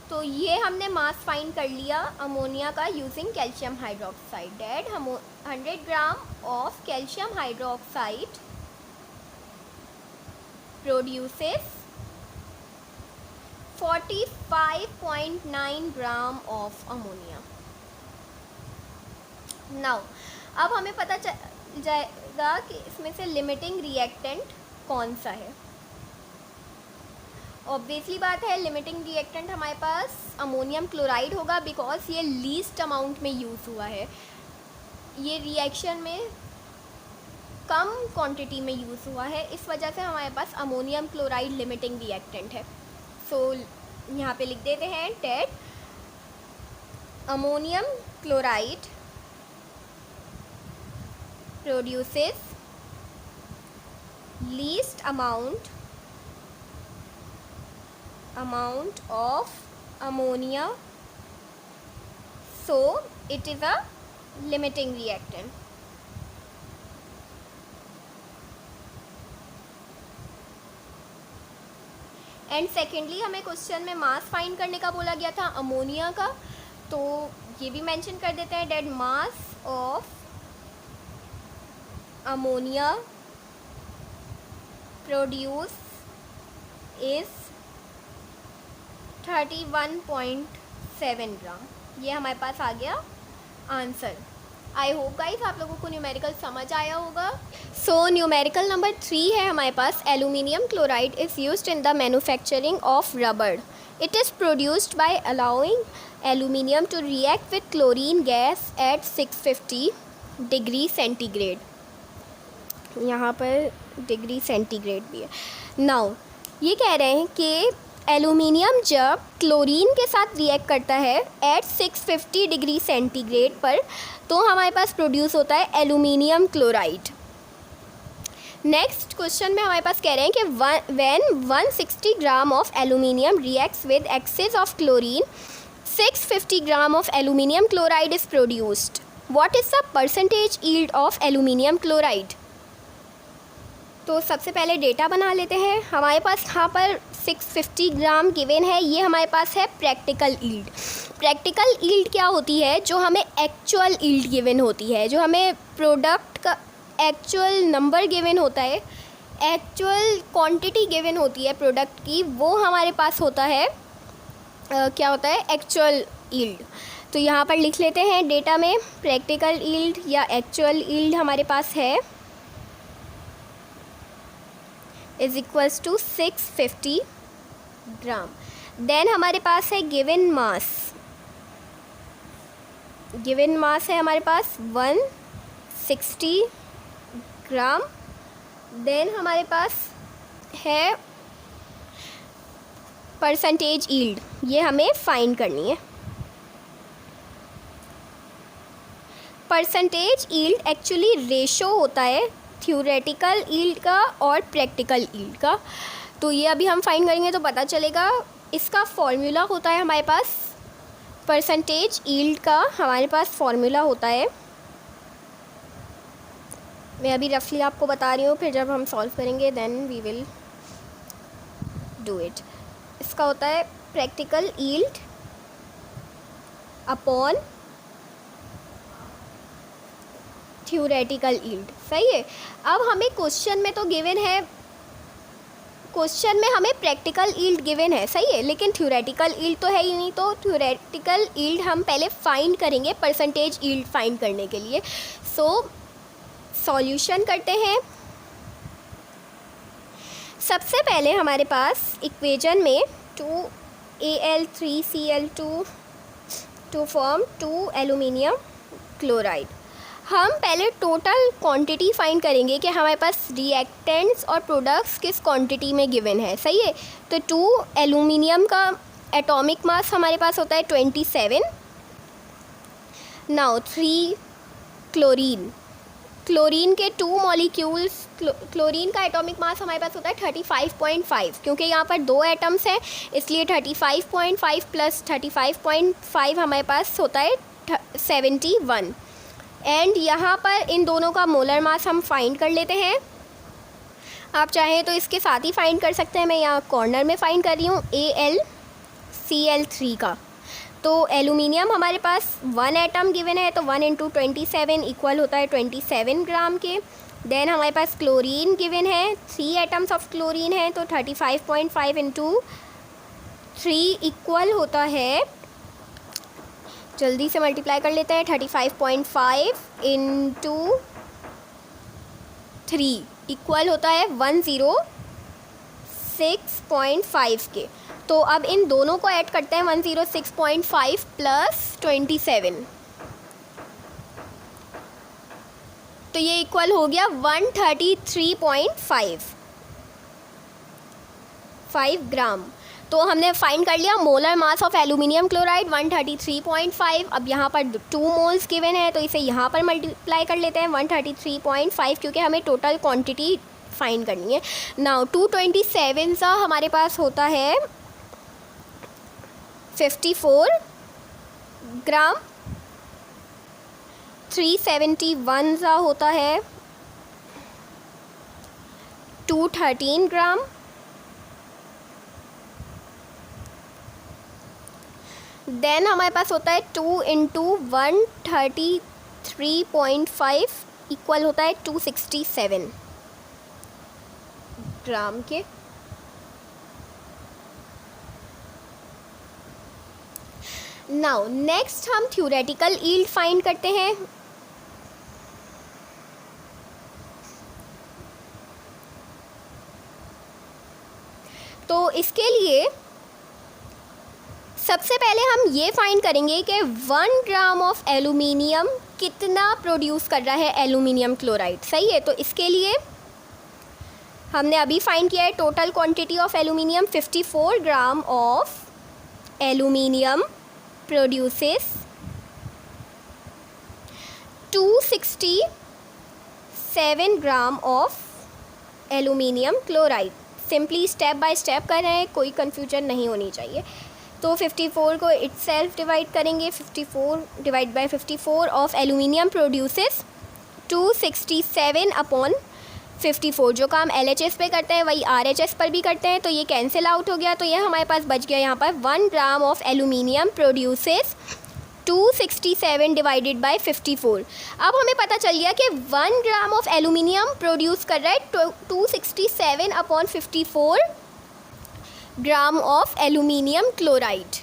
तो ये हमने मास फाइंड कर लिया अमोनिया का using calcium hydroxide. That 100 gram of calcium hydroxide produces 45.9 gram of ammonia. Now अब हमें पता चल जाएगा कि इसमें से लिमिटिंग रिएक्टेंट कौन सा है। ऑब्वियसली बात है, लिमिटिंग रिएक्टेंट हमारे पास अमोनियम क्लोराइड होगा, बिकॉज ये लीस्ट अमाउंट में यूज़ हुआ है। ये रिएक्शन में कम क्वांटिटी में यूज़ हुआ है, इस वजह से हमारे पास अमोनियम क्लोराइड लिमिटिंग रिएक्टेंट है। सो यहाँ पे लिख देते हैं that ammonium chloride produces least amount of ammonia, so it is a limiting reactant. And secondly हमें क्वेश्चन में मास फाइंड करने का बोला गया था अमोनिया का, तो ये भी मेंशन कर देते हैं that mass of ammonia produce is 31.7 gram. ये हमारे पास आ गया आंसर। आई होप गाइस आप लोगों को न्यूमेरिकल समझ आया होगा। सो न्यूमेरिकल नंबर 3 है हमारे पास, aluminium chloride is used in the manufacturing of rubber. It is produced by allowing aluminium to react with chlorine gas at 650 degree centigrade. यहाँ पर डिग्री सेंटीग्रेड भी है। नाउ ये कह रहे हैं कि एल्यूमिनियम जब क्लोरीन के साथ रिएक्ट करता है एट 650 डिग्री सेंटीग्रेड पर, तो हमारे पास प्रोड्यूस होता है एल्यूमिनियम क्लोराइड। नेक्स्ट क्वेश्चन में हमारे पास कह रहे हैं कि when 160 gram of aluminium reacts with excess of chlorine 650 gram of aluminium chloride is produced. What is the percentage yield of aluminium chloride. तो सबसे पहले डेटा बना लेते हैं। हमारे पास यहाँ पर 650 ग्राम गिवन है, ये हमारे पास है प्रैक्टिकल यील्ड। प्रैक्टिकल यील्ड क्या होती है, जो हमें एक्चुअल यील्ड गिवन होती है, जो हमें प्रोडक्ट का एक्चुअल नंबर गिवन होता है, एक्चुअल क्वांटिटी गिवन होती है प्रोडक्ट की, वो हमारे पास होता है क्या होता है, एक्चुअल यील्ड। तो यहाँ पर लिख लेते हैं डेटा में, प्रैक्टिकल यील्ड या एक्चुअल यील्ड हमारे पास है is equals to 650 gram. Then हमारे पास है गिवन मास, गिवन मास है हमारे पास 160 ग्राम। देन हमारे पास है परसेंटेज यील्ड, ये हमें फाइंड करनी है। परसेंटेज यील्ड एक्चुअली रेशो होता है थ्योरेटिकल यील्ड का और प्रैक्टिकल यील्ड का। तो ये अभी हम फाइंड करेंगे तो पता चलेगा। इसका फॉर्मूला होता है हमारे पास, परसेंटेज यील्ड का हमारे पास फॉर्मूला होता है, मैं अभी रफली आपको बता रही हूँ, फिर जब हम सॉल्व करेंगे then we will do it. इसका होता है practical yield upon theoretical yield. सही है। अब हमें क्वेश्चन में तो गिवन है, क्वेश्चन में हमें प्रैक्टिकल यील्ड गिवन है, सही है, लेकिन थ्योरेटिकल यील्ड तो है ही नहीं। तो थ्योरेटिकल यील्ड हम पहले फाइंड करेंगे परसेंटेज यील्ड फाइंड करने के लिए। सो सॉल्यूशन करते हैं। सबसे पहले हमारे पास इक्वेशन में 2Al3Cl2 to form 2 aluminium chloride. हम पहले टोटल क्वांटिटी फाइंड करेंगे कि हमारे पास रिएक्टेंट्स और प्रोडक्ट्स किस क्वांटिटी में गिवन है, सही है। तो 2 एल्यूमिनियम का एटॉमिक मास हमारे पास होता है 27। नाउ 3 क्लोरीन, क्लोरीन के 2 मॉलिक्यूल्स, क्लोरीन का एटॉमिक मास हमारे पास होता है 35.5, क्योंकि यहाँ पर 2 एटम्स हैं इसलिए 35.5 प्लस 35.5 हमारे पास होता है 71। एंड यहाँ पर इन दोनों का मोलर मास हम फाइंड कर लेते हैं। आप चाहें तो इसके साथ ही फाइंड कर सकते हैं, मैं यहाँ कॉर्नर में फाइंड कर रही हूँ AlCl3 का। तो एल्यूमिनियम हमारे पास 1 एटम गिवन है, तो 1 × 27 इक्वल होता है 27 ग्राम के। देन हमारे पास क्लोरीन गिवन है, 3 एटम्स ऑफ क्लोरीन है, तो 35.5 × 3 इक्वल होता है, जल्दी से मल्टीप्लाई कर लेते हैं, 35.5 × 3 इक्वल होता है 106.5 के। तो अब इन दोनों को ऐड करते हैं, 106.5 प्लस 27, तो ये इक्वल हो गया 133.5 ग्राम। तो हमने फाइंड कर लिया molar mass of aluminium chloride 133.5। अब यहाँ पर 2 मोल्स गिवन है, तो इसे यहाँ पर मल्टीप्लाई कर लेते हैं 133.5, क्योंकि हमें टोटल क्वांटिटी फाइंड करनी है। नाउ 227 सा हमारे पास होता है 54 ग्राम, 371 सा होता है 213 ग्राम, देन हमारे पास होता है 2 × 133.5 इक्वल होता है 267 ग्राम के। नाउ नेक्स्ट हम थ्योरेटिकल यील्ड फाइंड करते हैं। तो इसके लिए सबसे पहले हम ये फाइंड करेंगे कि 1 ग्राम ऑफ एल्यूमिनियम कितना प्रोड्यूस कर रहा है एल्यूमिनियम क्लोराइड, सही है। तो इसके लिए हमने अभी फाइंड किया है total quantity of aluminium 54 gram of aluminium produces 267 gram of aluminium chloride. Simply step by step कर रहे हैं, कोई कन्फ्यूजन नहीं होनी चाहिए। तो 54 को इटसेल्फ डिवाइड करेंगे, 54 divide by 54 of aluminium produces 267 upon 54। जो काम LHS पे करते हैं वही RHS पर भी करते हैं, तो ये कैंसिल आउट हो गया। तो ये हमारे पास बच गया यहाँ पर 1 gram of aluminium produces 267 divided by 54। अब हमें पता चल गया कि 1 ग्राम ऑफ एल्यूमिनियम प्रोड्यूस कर रहा है 267 upon 54 gram of aluminium chloride.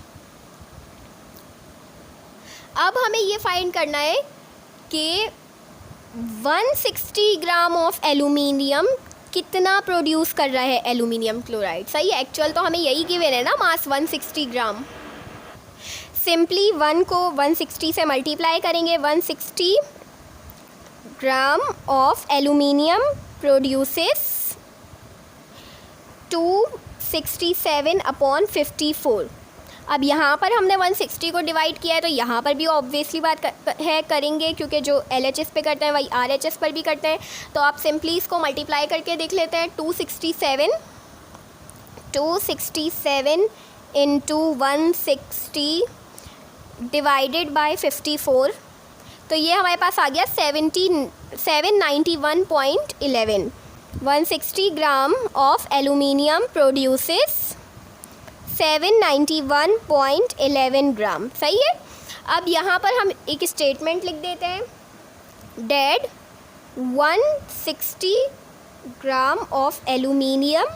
अब हमें ये फाइंड करना है कि 160 ग्राम ऑफ एल्यूमिनियम कितना प्रोड्यूस कर रहा है एल्यूमिनियम क्लोराइड। सही है, एक्चुअल तो हमें यही गिवन है ना, मास 160 ग्राम। सिंपली 1 को 160 से मल्टीप्लाई करेंगे। 160 gram of aluminium produces 267 upon 54। अब यहाँ पर हमने 160 को डिवाइड किया है तो यहाँ पर भी ऑब्वियसली बात है करेंगे, क्योंकि जो LHS पे करते हैं वही RHS पर भी करते हैं। तो आप सिंपली इसको मल्टीप्लाई करके देख लेते हैं। 267 इंटू 160 डिवाइडेड बाय 54, तो ये हमारे पास आ गया 791.11। 160 ग्राम ऑफ एल्यूमिनियम प्रोड्यूसेस 791.11 ग्राम। सही है। अब यहाँ पर हम एक स्टेटमेंट लिख देते हैं, dead 160 gram of aluminium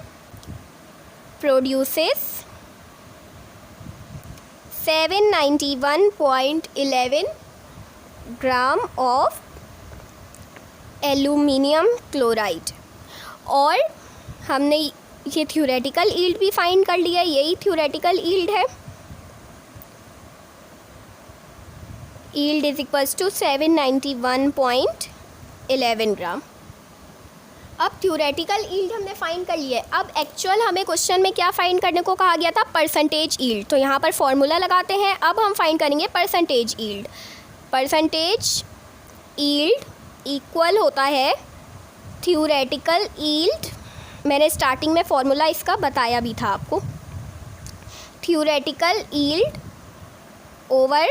produces 791.11 gram of aluminium chloride. और हमने ये थ्योरेटिकल यील्ड भी फाइंड कर लिया, यही थ्योरेटिकल यील्ड है। यील्ड इज इक्वल्स टू 791.11 ग्राम। अब थ्योरेटिकल यील्ड हमने फाइंड कर लिया है। अब एक्चुअल हमें क्वेश्चन में क्या फाइंड करने को कहा गया था, परसेंटेज यील्ड। तो यहाँ पर फॉर्मूला लगाते हैं। अब हम फाइंड करेंगे percentage yield. Percentage yield equal होता है थ्योरेटिकल यील्ड। मैंने स्टार्टिंग में फॉर्मूला इसका बताया भी था आपको। Theoretical yield over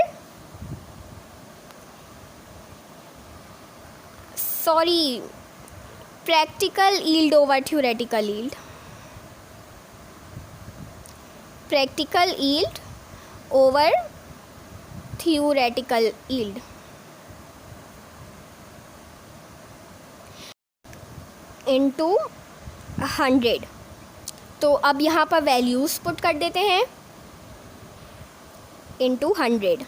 practical yield over theoretical yield. Practical yield over theoretical yield. Into 100। तो अब यहाँ पर वैल्यूज़ पुट कर देते हैं, इनटू 100।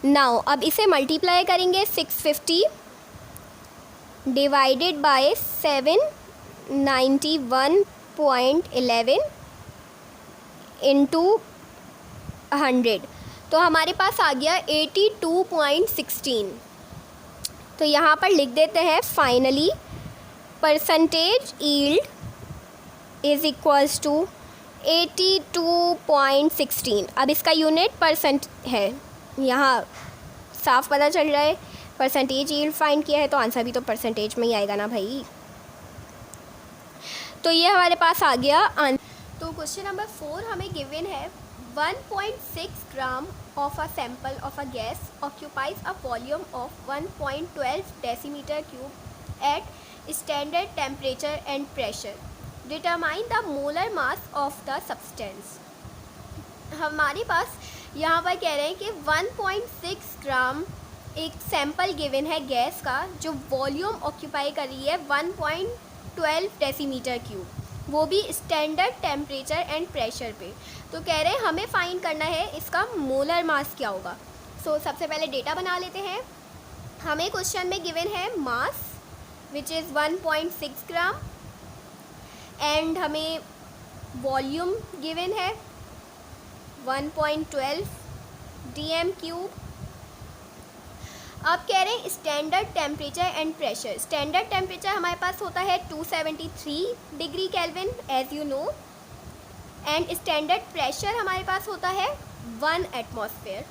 नाउ अब इसे मल्टीप्लाई करेंगे 650 डिवाइडेड बाय 791.11 इनटू 100, तो हमारे पास आ गया 82.16। तो यहाँ पर लिख देते हैं finally percentage yield is equals to 82.16। अब इसका यूनिट परसेंट है, यहाँ साफ पता चल रहा है परसेंटेज यील्ड फाइंड किया है तो आंसर भी तो परसेंटेज में ही आएगा ना भाई। तो ये हमारे पास आ गया आंसर। तो क्वेश्चन नंबर 4 हमें गिवन है 1.6 ग्राम of a sample of a gas occupies a volume of 1.12 decimeter cube at standard temperature and pressure. Determine the molar mass of the substance. हमारे पास यहाँ पर कह रहे हैं कि 1.6 ग्राम एक सैम्पल गिवन है गैस का जो वॉल्यूम ऑक्यूपाई कर रही है 1.12 डेसीमीटर क्यूब, वो भी स्टैंडर्ड टेम्परेचर एंड प्रेशर पे। तो कह रहे हैं हमें फाइंड करना है इसका मोलर मास क्या होगा। सो सबसे पहले डेटा बना लेते हैं। हमें क्वेश्चन में गिवन है mass which is 1.6 gram and हमें वॉल्यूम गिवन है 1.12 dm क्यूब। अब कह रहे हैं standard temperature and pressure. Standard temperature हमारे पास होता है 273 degree kelvin as you know, and standard pressure हमारे पास होता है 1 एटमॉस्फेयर।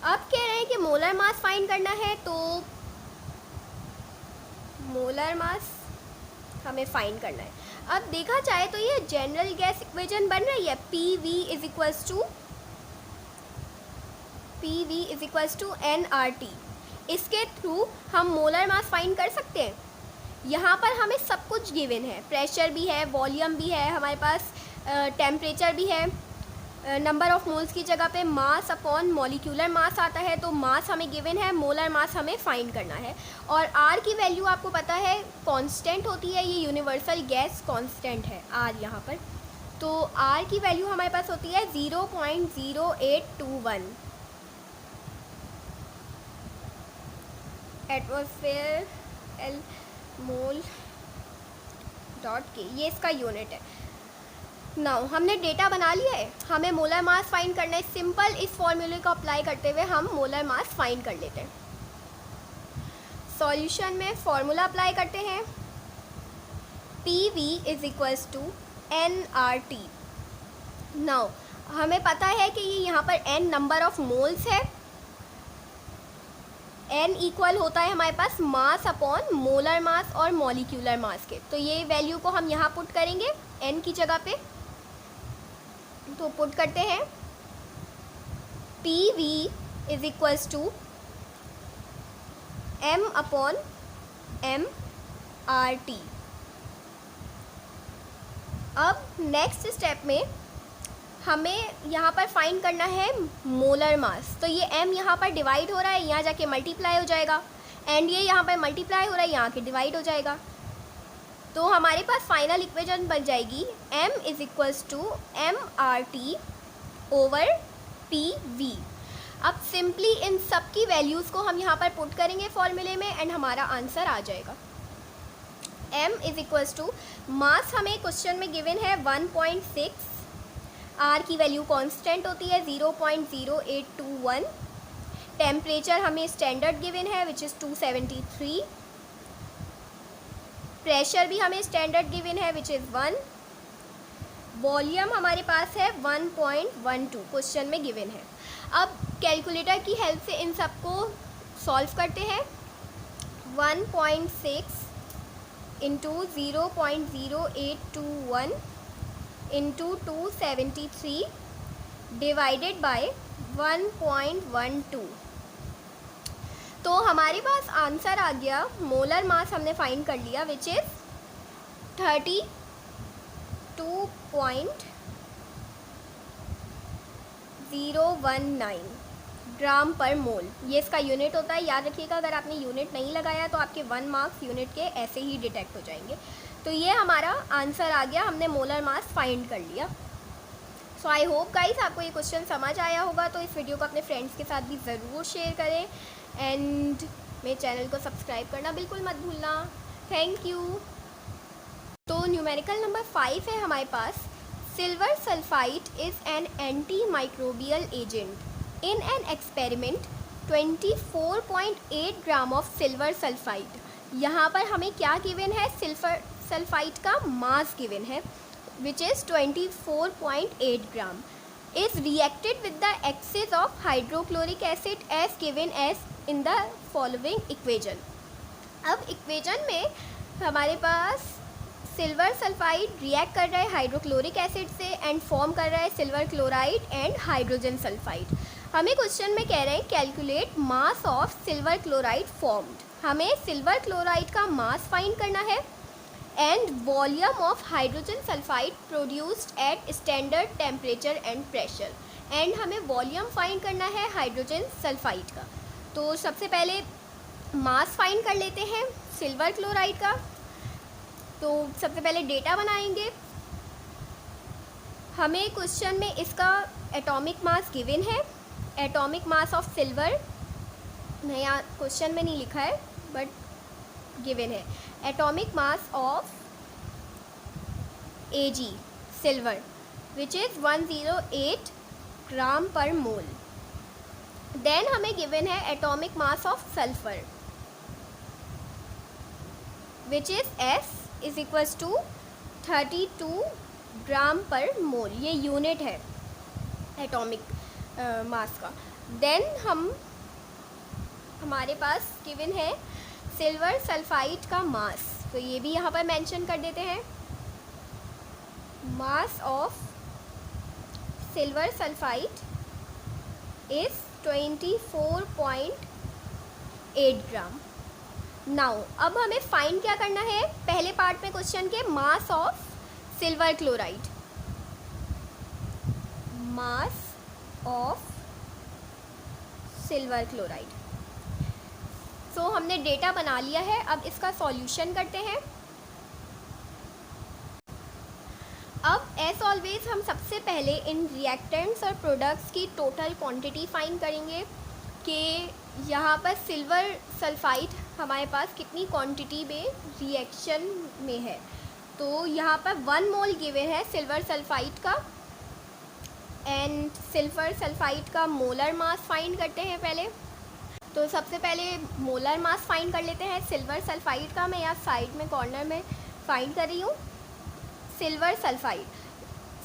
अब कह रहे हैं कि मोलर मास फाइंड करना है, तो मोलर मास हमें फाइंड करना है। अब देखा जाए तो ये जनरल गैस इक्वेशन बन रही है, PV is equals to nRT। इसके थ्रू हम मोलर मास फाइंड कर सकते हैं। यहाँ पर हमें सब कुछ गिवन है, प्रेशर भी है, वॉल्यूम भी है, हमारे पास टेम्परेचर भी है, नंबर ऑफ मोल्स की जगह पे मास अपॉन मॉलिक्यूलर मास आता है, तो मास हमें गिवन है, मोलर मास हमें फाइंड करना है। और आर की वैल्यू आपको पता है कांस्टेंट होती है, ये यूनिवर्सल गैस कांस्टेंट है आर यहाँ पर। तो आर की वैल्यू हमारे पास होती है 0.0821 एटमॉस्फेयर एल मोल डॉट के, ये इसका यूनिट है। नाउ हमने डेटा बना लिया है, हमें मोलर मास फाइंड करना है। सिंपल इस फॉर्मूले को अप्लाई करते हुए हम मोलर मास फाइंड कर लेते हैं। सॉल्यूशन में फॉर्मूला अप्लाई करते हैं, PV is equals to nRT। Now हमें पता है कि ये यहाँ पर n नंबर ऑफ मोल्स है, n इक्वल होता है हमारे पास मास अपॉन मोलर मास और मॉलिक्यूलर मास के। तो ये वैल्यू को हम यहाँ पुट करेंगे n की जगह पे, तो पुट करते हैं PV is equals to m upon mRT। अब नेक्स्ट स्टेप में हमें यहाँ पर फाइंड करना है मोलर मास। तो ये m यहाँ पर डिवाइड हो रहा है, यहाँ जाके मल्टीप्लाई हो जाएगा, एंड ये यहाँ पर मल्टीप्लाई हो रहा है, यहाँ के डिवाइड हो जाएगा। तो हमारे पास फाइनल इक्वेशन बन जाएगी m is equals to mRT over PV। अब सिंपली इन सब की वैल्यूज़ को हम यहाँ पर पुट करेंगे फॉर्मूले में, एंड हमारा आंसर आ जाएगा। m is equals to mass हमें क्वेश्चन में गिवन है 1.6, r की वैल्यू कांस्टेंट होती है 0.0821, टेम्परेचर हमें स्टैंडर्ड गिवन है विच इज़ 273, प्रेशर भी हमें स्टैंडर्ड गिवन है विच इज़ 1, वॉल्यूम हमारे पास है 1.12 क्वेश्चन में गिवन है। अब कैलकुलेटर की हेल्प से इन सब को सॉल्व करते हैं। 1.6 इंटू 0.0821 इंटू 273 डिवाइडेड बाय 1.12, तो हमारे पास आंसर आ गया, मोलर मास हमने फाइंड कर लिया which is 32.019 gram per mole. ये इसका यूनिट होता है, याद रखिएगा। अगर आपने यूनिट नहीं लगाया तो आपके 1 मार्क्स यूनिट के ऐसे ही डिटेक्ट हो जाएंगे। तो ये हमारा आंसर आ गया, हमने मोलर मास फाइंड कर लिया। सो आई होप गाइस आपको ये क्वेश्चन समझ आया होगा। तो इस वीडियो को अपने फ्रेंड्स के साथ भी ज़रूर शेयर करें, एंड मेरे चैनल को सब्सक्राइब करना बिल्कुल मत भूलना। Thank you. तो न्यूमेरिकल नंबर 5 है हमारे पास, silver sulphide is an anti microbial agent in an experiment 24.8 gram of silver sulphide. यहाँ पर हमें क्या गिवन है, सिल्वर सल्फाइड का मास गिवन है which is 24.8 gram, is reacted with the excess of hydrochloric acid as given as in the following equation। अब equation में हमारे पास सिल्वर सल्फाइड रिएक्ट कर रहा है हाइड्रोक्लोरिक एसिड से एंड फॉर्म कर रहा है silver chloride and hydrogen sulphide. हमें क्वेश्चन में कह रहे हैं calculate mass of silver chloride formed. हमें सिल्वर क्लोराइड का मास फाइंड करना है and volume of hydrogen sulphide produced at standard temperature and pressure, and हमें वॉल्यूम फाइंड करना है हाइड्रोजन सल्फाइड का। तो सबसे पहले मास फाइंड कर लेते हैं सिल्वर क्लोराइड का। तो सबसे पहले डेटा बनाएंगे। हमें क्वेश्चन में इसका एटॉमिक मास गिवन है, एटॉमिक मास ऑफ सिल्वर यहाँ क्वेश्चन में नहीं लिखा है बट गिवन है, atomic mass of Ag silver which is 108 gram per mole. Then हमें गिवन है atomic mass of sulphur which is S is equals to 32 gram per mole. ये unit है एटॉमिक मास का। देन हमारे पास गिवन है silver sulphide का मास, तो ये भी यहाँ पर मेंशन कर देते हैं। मास of silver sulphide is 24.8 gram. Now अब हमें फाइंड क्या करना है, पहले पार्ट में क्वेश्चन के mass of silver chloride. Mass of silver chloride. So हमने डेटा बना लिया है, अब इसका सॉल्यूशन करते हैं। अब एज ऑलवेज हम सबसे पहले इन रिएक्टेंट्स और प्रोडक्ट्स की टोटल क्वांटिटी फाइंड करेंगे कि यहाँ पर सिल्वर सल्फाइड हमारे पास कितनी क्वांटिटी में रिएक्शन में है। तो यहाँ पर 1 मोल गिवन है सिल्वर सल्फाइड का, एंड सिल्वर सल्फाइड का मोलर मास फाइंड करते हैं पहले। तो सबसे पहले मोलर मास फाइंड कर लेते हैं सिल्वर सल्फाइड का। मैं यहाँ साइड में कॉर्नर में फाइंड कर रही हूँ सिल्वर सल्फाइड।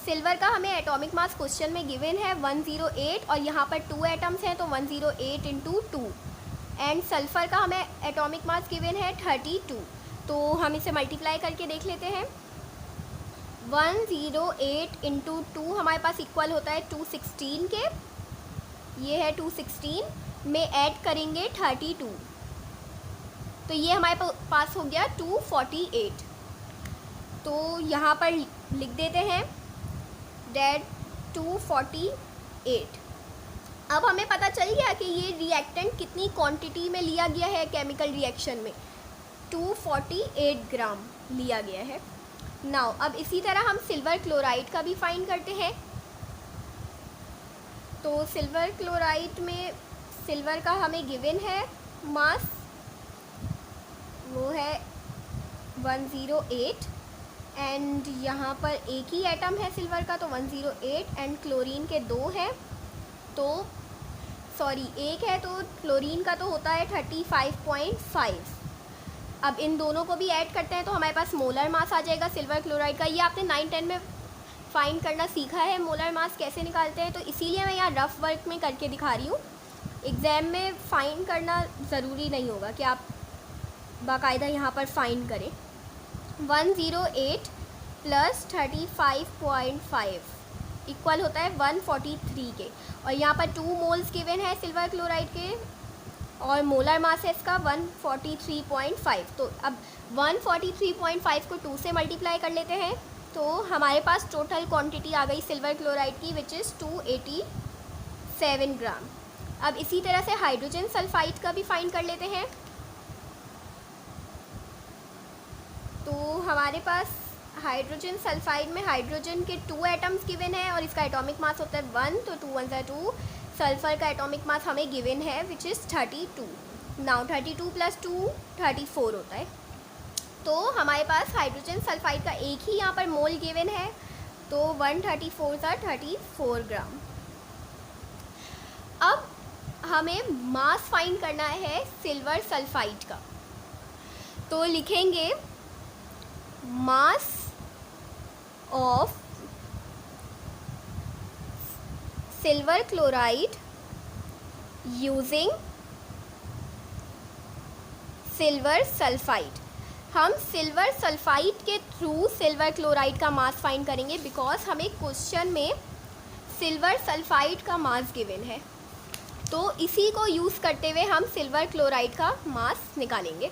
सिल्वर का हमें एटॉमिक मास क्वेश्चन में गिवन है 108, और यहाँ पर 2 एटम्स हैं तो 108 इंटू 2, एंड सल्फ़र का हमें एटॉमिक मास गिवन है 32। तो हम इसे मल्टीप्लाई करके देख लेते हैं। 108 इंटू 2 हमारे पास इक्वल होता है 216 के, ये है 216 में ऐड करेंगे 32, तो ये हमारे पास हो गया 248। तो यहाँ पर लिख देते हैं डेट 248। अब हमें पता चल गया कि ये रिएक्टेंट कितनी क्वांटिटी में लिया गया है केमिकल रिएक्शन में, 248 ग्राम लिया गया है। नाउ अब इसी तरह हम सिल्वर क्लोराइड का भी फाइंड करते हैं। तो सिल्वर क्लोराइड में सिल्वर का हमें गिवन है मास, वो है 108, एंड यहाँ पर एक ही एटम है सिल्वर का तो 108, एंड क्लोरीन के 2 हैं, तो सॉरी एक है, तो क्लोरीन का तो होता है 35.5। अब इन दोनों को भी ऐड करते हैं तो हमारे पास मोलर मास आ जाएगा सिल्वर क्लोराइड का। ये आपने 9-10 में फाइंड करना सीखा है मोलर मास कैसे निकालते हैं, तो इसीलिए मैं यहाँ रफ वर्क में करके दिखा रही हूँ। एग्ज़ाम में फ़ाइंड करना ज़रूरी नहीं होगा कि आप बाकायदा यहाँ पर फाइंड करें। 108 प्लस 35.5 इक्वल होता है 143 के, और यहाँ पर 2 मोल्स गिवन है सिल्वर क्लोराइड के, और मोलर मास है इसका 143.5। तो अब 143.5 को 2 से मल्टीप्लाई कर लेते हैं, तो हमारे पास टोटल क्वांटिटी आ गई सिल्वर क्लोराइड की, विच इज़ 287 ग्राम। अब इसी तरह से हाइड्रोजन सल्फाइड का भी फाइंड कर लेते हैं। तो हमारे पास हाइड्रोजन सल्फाइड में हाइड्रोजन के 2 एटम्स गिवन है और इसका एटॉमिक मास होता है 1, तो 2 1 2। सल्फ़र का एटॉमिक मास हमें गिवन है विच इज़ 32। नाउ 32 प्लस 2 34 होता है। तो हमारे पास हाइड्रोजन सल्फाइड का एक ही यहाँ पर मोल गिवन है, तो 134 था 34 ग्राम। अब हमें मास फाइंड करना है सिल्वर सल्फाइड का, तो लिखेंगे मास of silver chloride using silver sulphide. हम सिल्वर सल्फाइड के थ्रू सिल्वर क्लोराइड का मास फाइंड करेंगे, बिकॉज हमें क्वेश्चन में सिल्वर सल्फाइड का मास गिवन है, तो इसी को यूज़ करते हुए हम सिल्वर क्लोराइड का मास निकालेंगे।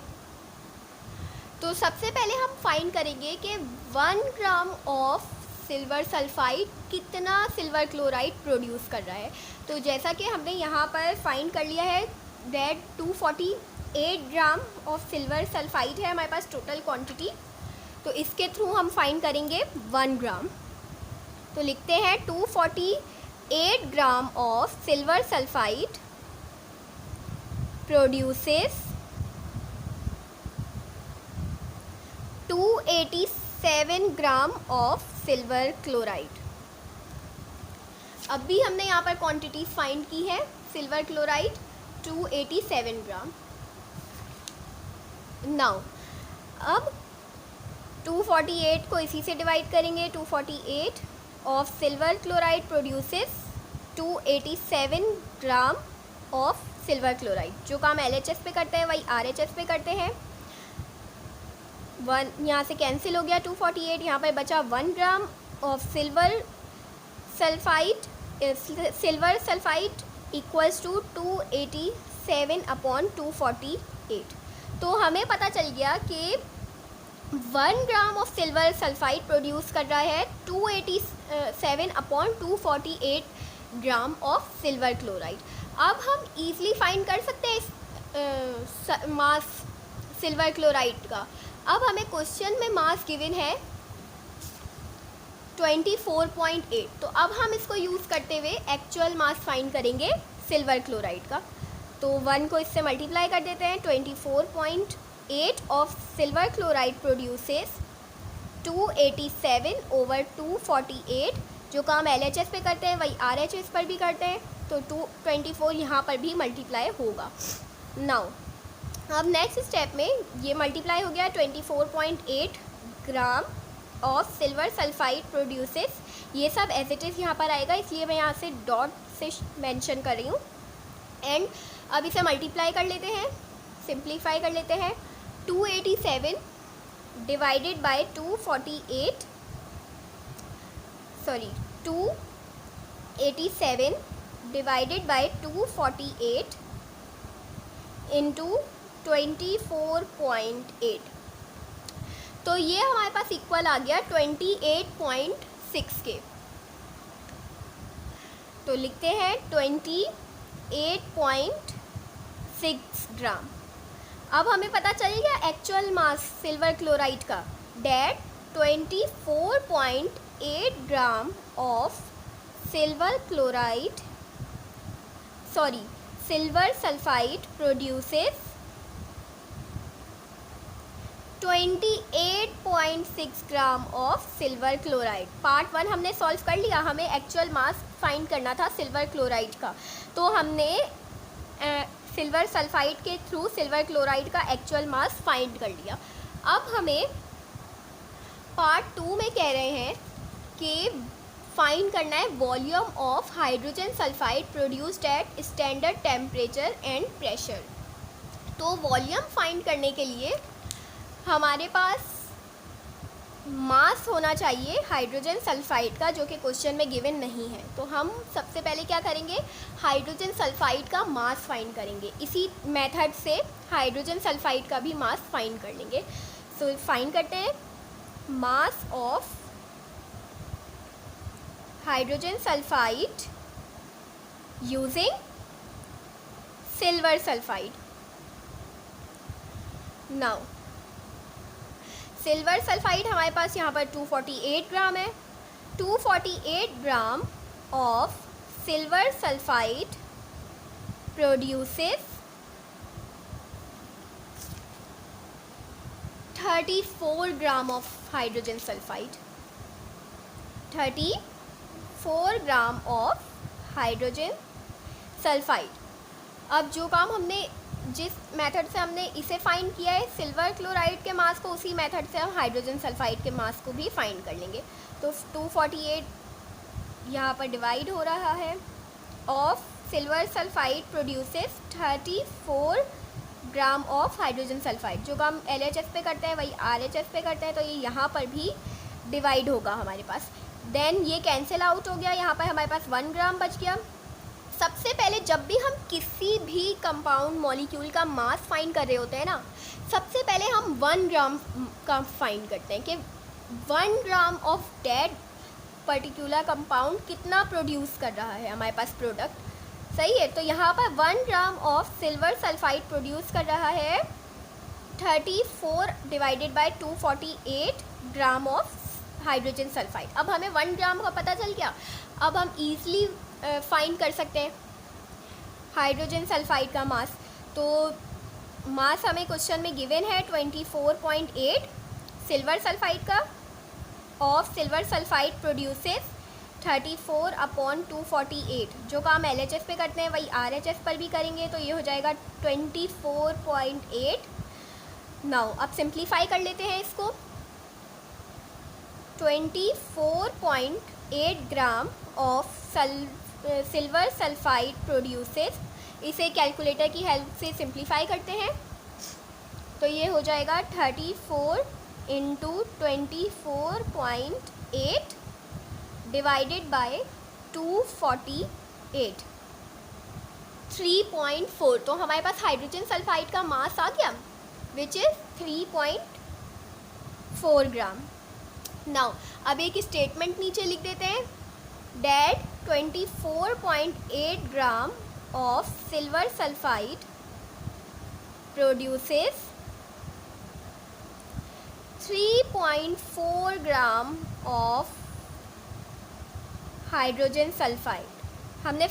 तो सबसे पहले हम फाइंड करेंगे कि 1 ग्राम ऑफ सिल्वर सल्फाइड कितना सिल्वर क्लोराइड प्रोड्यूस कर रहा है। तो जैसा कि हमने यहाँ पर फाइंड कर लिया है that 248 gram of silver sulphide है हमारे पास टोटल क्वांटिटी, तो इसके थ्रू हम फाइंड करेंगे 1 ग्राम। तो लिखते हैं 248 ग्राम of silver sulphide produces 287 gram of silver chloride. अब भी हमने यहाँ पर क्वांटिटीज फाइंड की है। सिल्वर क्लोराइड 287 ग्राम। नाउ अब 248 को इसी से डिवाइड करेंगे। 248 of silver chloride produces 287 gram of silver chloride. जो काम LHS पे करते हैं वही RHS पे करते हैं। 1 यहाँ से कैंसिल हो गया 248, यहाँ पर बचा 1 gram of silver sulphide. Silver sulphide equals to 287 upon 248। तो हमें पता चल गया कि 1 gram of silver sulphide produce कर रहा है 287/248 ग्राम ऑफ सिल्वर क्लोराइड। अब हम इजीली फाइंड कर सकते हैं इस मास सिल्वर क्लोराइड का। अब हमें क्वेश्चन में मास गिवन है 24.8, तो अब हम इसको यूज़ करते हुए एक्चुअल मास फाइंड करेंगे सिल्वर क्लोराइड का। तो 1 को इससे मल्टीप्लाई कर देते हैं। 24.8 ऑफ सिल्वर क्लोराइड प्रोड्यूसेस 287/248। जो काम LHS पे करते हैं वही RHS पर भी करते हैं, तो 24 यहाँ पर भी मल्टीप्लाई होगा। नाउ अब नेक्स्ट स्टेप में ये मल्टीप्लाई हो गया 24.8 gram of silver sulphide produces, ये सब एज इट इज़ यहाँ पर आएगा, इसलिए मैं यहाँ से डॉट से मेंशन कर रही हूँ। एंड अब इसे मल्टीप्लाई कर लेते हैं, सिंप्लीफाई कर लेते हैं। 287 divided by 247 divided by 248 into 24.8, तो ये हमारे पास इक्वल आ गया 28.6 के। तो लिखते हैं 28.6 ग्राम। अब हमें पता चल गया एक्चुअल मास सिल्वर क्लोराइड का, that 24.8 gram of silver sulphide produces 28.6 gram of silver chloride. Part 1 हमने सॉल्व कर लिया, हमें एक्चुअल मास फाइंड करना था सिल्वर क्लोराइड का, तो हमने सिल्वर सल्फाइड के थ्रू सिल्वर क्लोराइड का एक्चुअल मास फाइंड कर लिया। अब हमें पार्ट 2 में कह रहे हैं कि फाइंड करना है volume of hydrogen sulphide produced at standard temperature and pressure. तो वॉल्यूम फाइंड करने के लिए हमारे पास मास होना चाहिए हाइड्रोजन सल्फाइड का, जो कि क्वेश्चन में गिवन नहीं है। तो हम सबसे पहले क्या करेंगे, हाइड्रोजन सल्फाइड का मास फाइंड करेंगे। इसी मेथड से हाइड्रोजन सल्फाइड का भी मास फाइंड कर लेंगे। सो फाइंड करते हैं mass of hydrogen sulphide using silver sulphide. Now silver sulphide हमारे पास यहाँ पर 248 ग्राम है। 248 ग्राम of silver sulphide produces 34 gram of hydrogen sulphide. 34 gram of hydrogen sulphide. अब जो काम हमने जिस मेथड से हमने इसे फाइंड किया है सिल्वर क्लोराइड के मास को, उसी मेथड से हम हाइड्रोजन सल्फाइड के मास को भी फाइंड कर लेंगे। तो 248 यहाँ पर डिवाइड हो रहा है of silver sulphide produces 34 gram of hydrogen sulphide. जो काम LHS पे करते हैं वही RHS पे करते हैं, तो ये यहाँ पर भी डिवाइड होगा हमारे पास। देन ये कैंसिल आउट हो गया, यहाँ पर हमारे पास 1 ग्राम बच गया। सबसे पहले जब भी हम किसी भी कंपाउंड मॉलिक्यूल का मास फाइंड कर रहे होते हैं ना, सबसे पहले हम 1 ग्राम का फाइंड करते हैं कि 1 gram of that particular compound कितना प्रोड्यूस कर रहा है हमारे पास प्रोडक्ट। सही है, तो यहाँ पर 1 gram of silver sulphide produce कर रहा है 34 divided by 248 gram of hydrogen sulphide. अब हमें 1 ग्राम का पता चल गया। अब हम ईज़िली फाइंड कर सकते हैं हाइड्रोजन सल्फाइड का मास। तो मास हमें क्वेश्चन में गिवन है 24.8 सिल्वर सल्फाइड का ऑफ सिल्वर सल्फाइड प्रोड्यूसेस 34/248। जो काम LHS पे करते हैं वही RHS पर भी करेंगे, तो ये हो जाएगा 24.8। नाउ अब सिंप्लीफाई कर लेते हैं इसको। 24.8 gram of silver sulphide produces, इसे कैलकुलेटर की हेल्प से सिंप्लीफाई करते हैं, तो ये हो जाएगा 34 इंटू 24.8 डिवाइडेड बाय 248 3.4। तो हमारे पास हाइड्रोजन सल्फाइड का मास आ गया विच इज़ 4 ग्राम। नाउ अब एक स्टेटमेंट नीचे लिख देते हैं, that 24.8 gram of silver sulphide produces 3.4 gram of hydrogen sulphide. हमने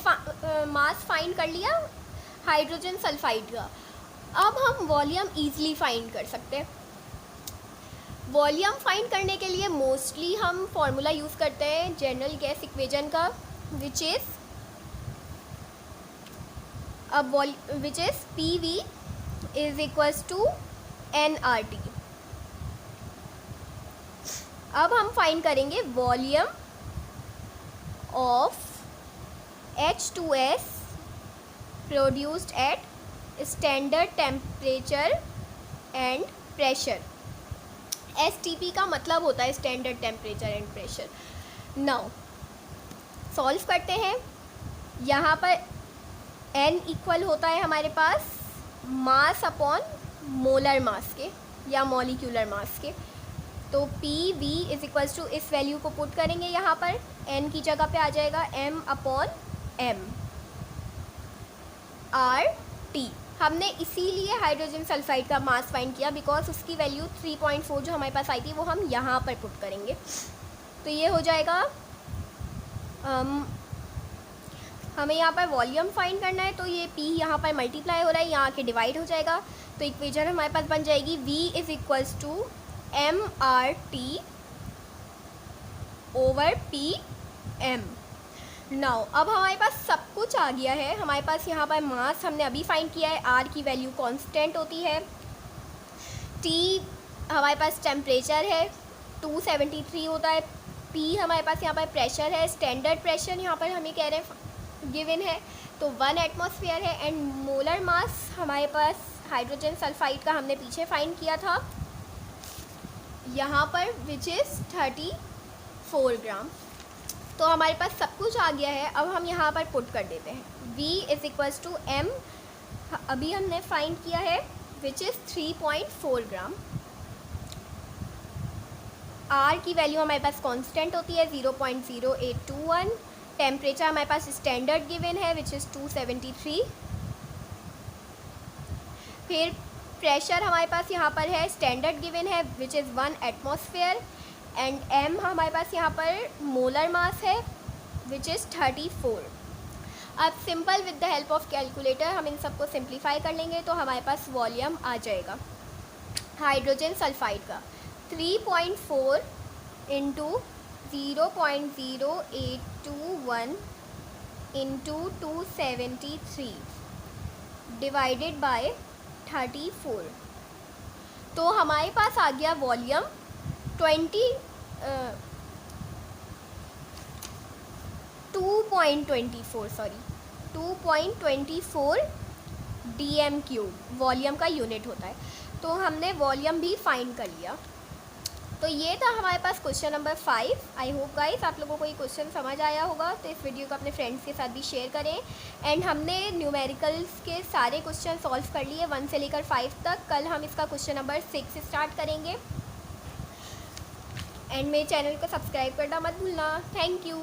मास फाइंड कर लिया हाइड्रोजन सल्फाइड का। अब हम वॉल्यूम ईजिली फाइंड कर सकते हैं। वॉल्यूम फाइंड करने के लिए मोस्टली हम फॉर्मूला यूज़ करते हैं जनरल गैस इक्वेशन का, which is PV is equals to nRT। अब हम फाइंड करेंगे volume of H2S produced at standard temperature and pressure. STP का मतलब होता है standard temperature and pressure. Now solve करते हैं। यहाँ पर N इक्वल होता है हमारे पास मास अपॉन मोलर मास के या मॉलिक्यूलर मास के। तो PV इज इक्वल्स टू इस वैल्यू को पुट करेंगे यहाँ पर, N की जगह पे आ जाएगा M अपॉन M RT। हमने इसीलिए हाइड्रोजन सल्फाइड का मास फाइंड किया बिकॉज उसकी वैल्यू 3.4 जो हमारे पास आई थी वो हम यहाँ पर पुट करेंगे। तो ये हो जाएगा, हमें यहाँ पर वॉल्यूम फाइंड करना है तो ये P यहाँ पर मल्टीप्लाई हो रहा है, यहाँ आके डिवाइड हो जाएगा। तो इक्वेशन हमारे पास बन जाएगी V is equals to MRT over PM। Now अब हमारे पास सब कुछ आ गया है। हमारे पास यहाँ पर मास हमने अभी फाइंड किया है, R की वैल्यू कांस्टेंट होती है, T हमारे पास टेम्परेचर है 273 होता है, P हमारे पास यहाँ पर प्रेशर है, स्टैंडर्ड प्रेशर यहाँ पर हमें कह रहे हैं गिवन है तो 1 एटमॉस्फेयर है, एंड मोलर मास हमारे पास हाइड्रोजन सल्फाइड का हमने पीछे फाइंड किया था यहाँ पर विच इज़ 34 ग्राम। तो हमारे पास सब कुछ आ गया है। अब हम यहाँ पर पुट कर देते हैं V is equals to M अभी हमने फाइंड किया है विच इज़ 3.4 ग्राम। R की वैल्यू हमारे पास कांस्टेंट होती है 0.0821, टेम्परेचर हमारे पास स्टैंडर्ड गिवन है विच इज़ 273, फिर प्रेशर हमारे पास यहाँ पर है स्टैंडर्ड गिवन है which is 1 atmosphere, and M हमारे पास यहाँ पर मोलर मास है विच इज़ 34। अब simple with the help of calculator हम इन सबको सिंप्लीफाई कर लेंगे तो हमारे पास वॉल्यूम आ जाएगा हाइड्रोजन सल्फाइड का 3.4 इंटू 0.0821 इंटू 273 डिवाइडेड बाय 34। तो हमारे पास आ गया वॉल्यूम 2.24 DM³ वॉल्यूम का यूनिट होता है। तो हमने वॉल्यूम भी फाइंड कर लिया। तो ये था हमारे पास question number 5। I hope guys आप लोगों को ये क्वेश्चन समझ आया होगा। तो इस वीडियो को अपने फ्रेंड्स के साथ भी शेयर करें। एंड हमने न्यूमेरिकल्स के सारे क्वेश्चन सॉल्व कर लिए 1 से लेकर 5 तक। कल हम इसका क्वेश्चन नंबर 6 स्टार्ट करेंगे। एंड मेरे चैनल को सब्सक्राइब करना मत भूलना। Thank you.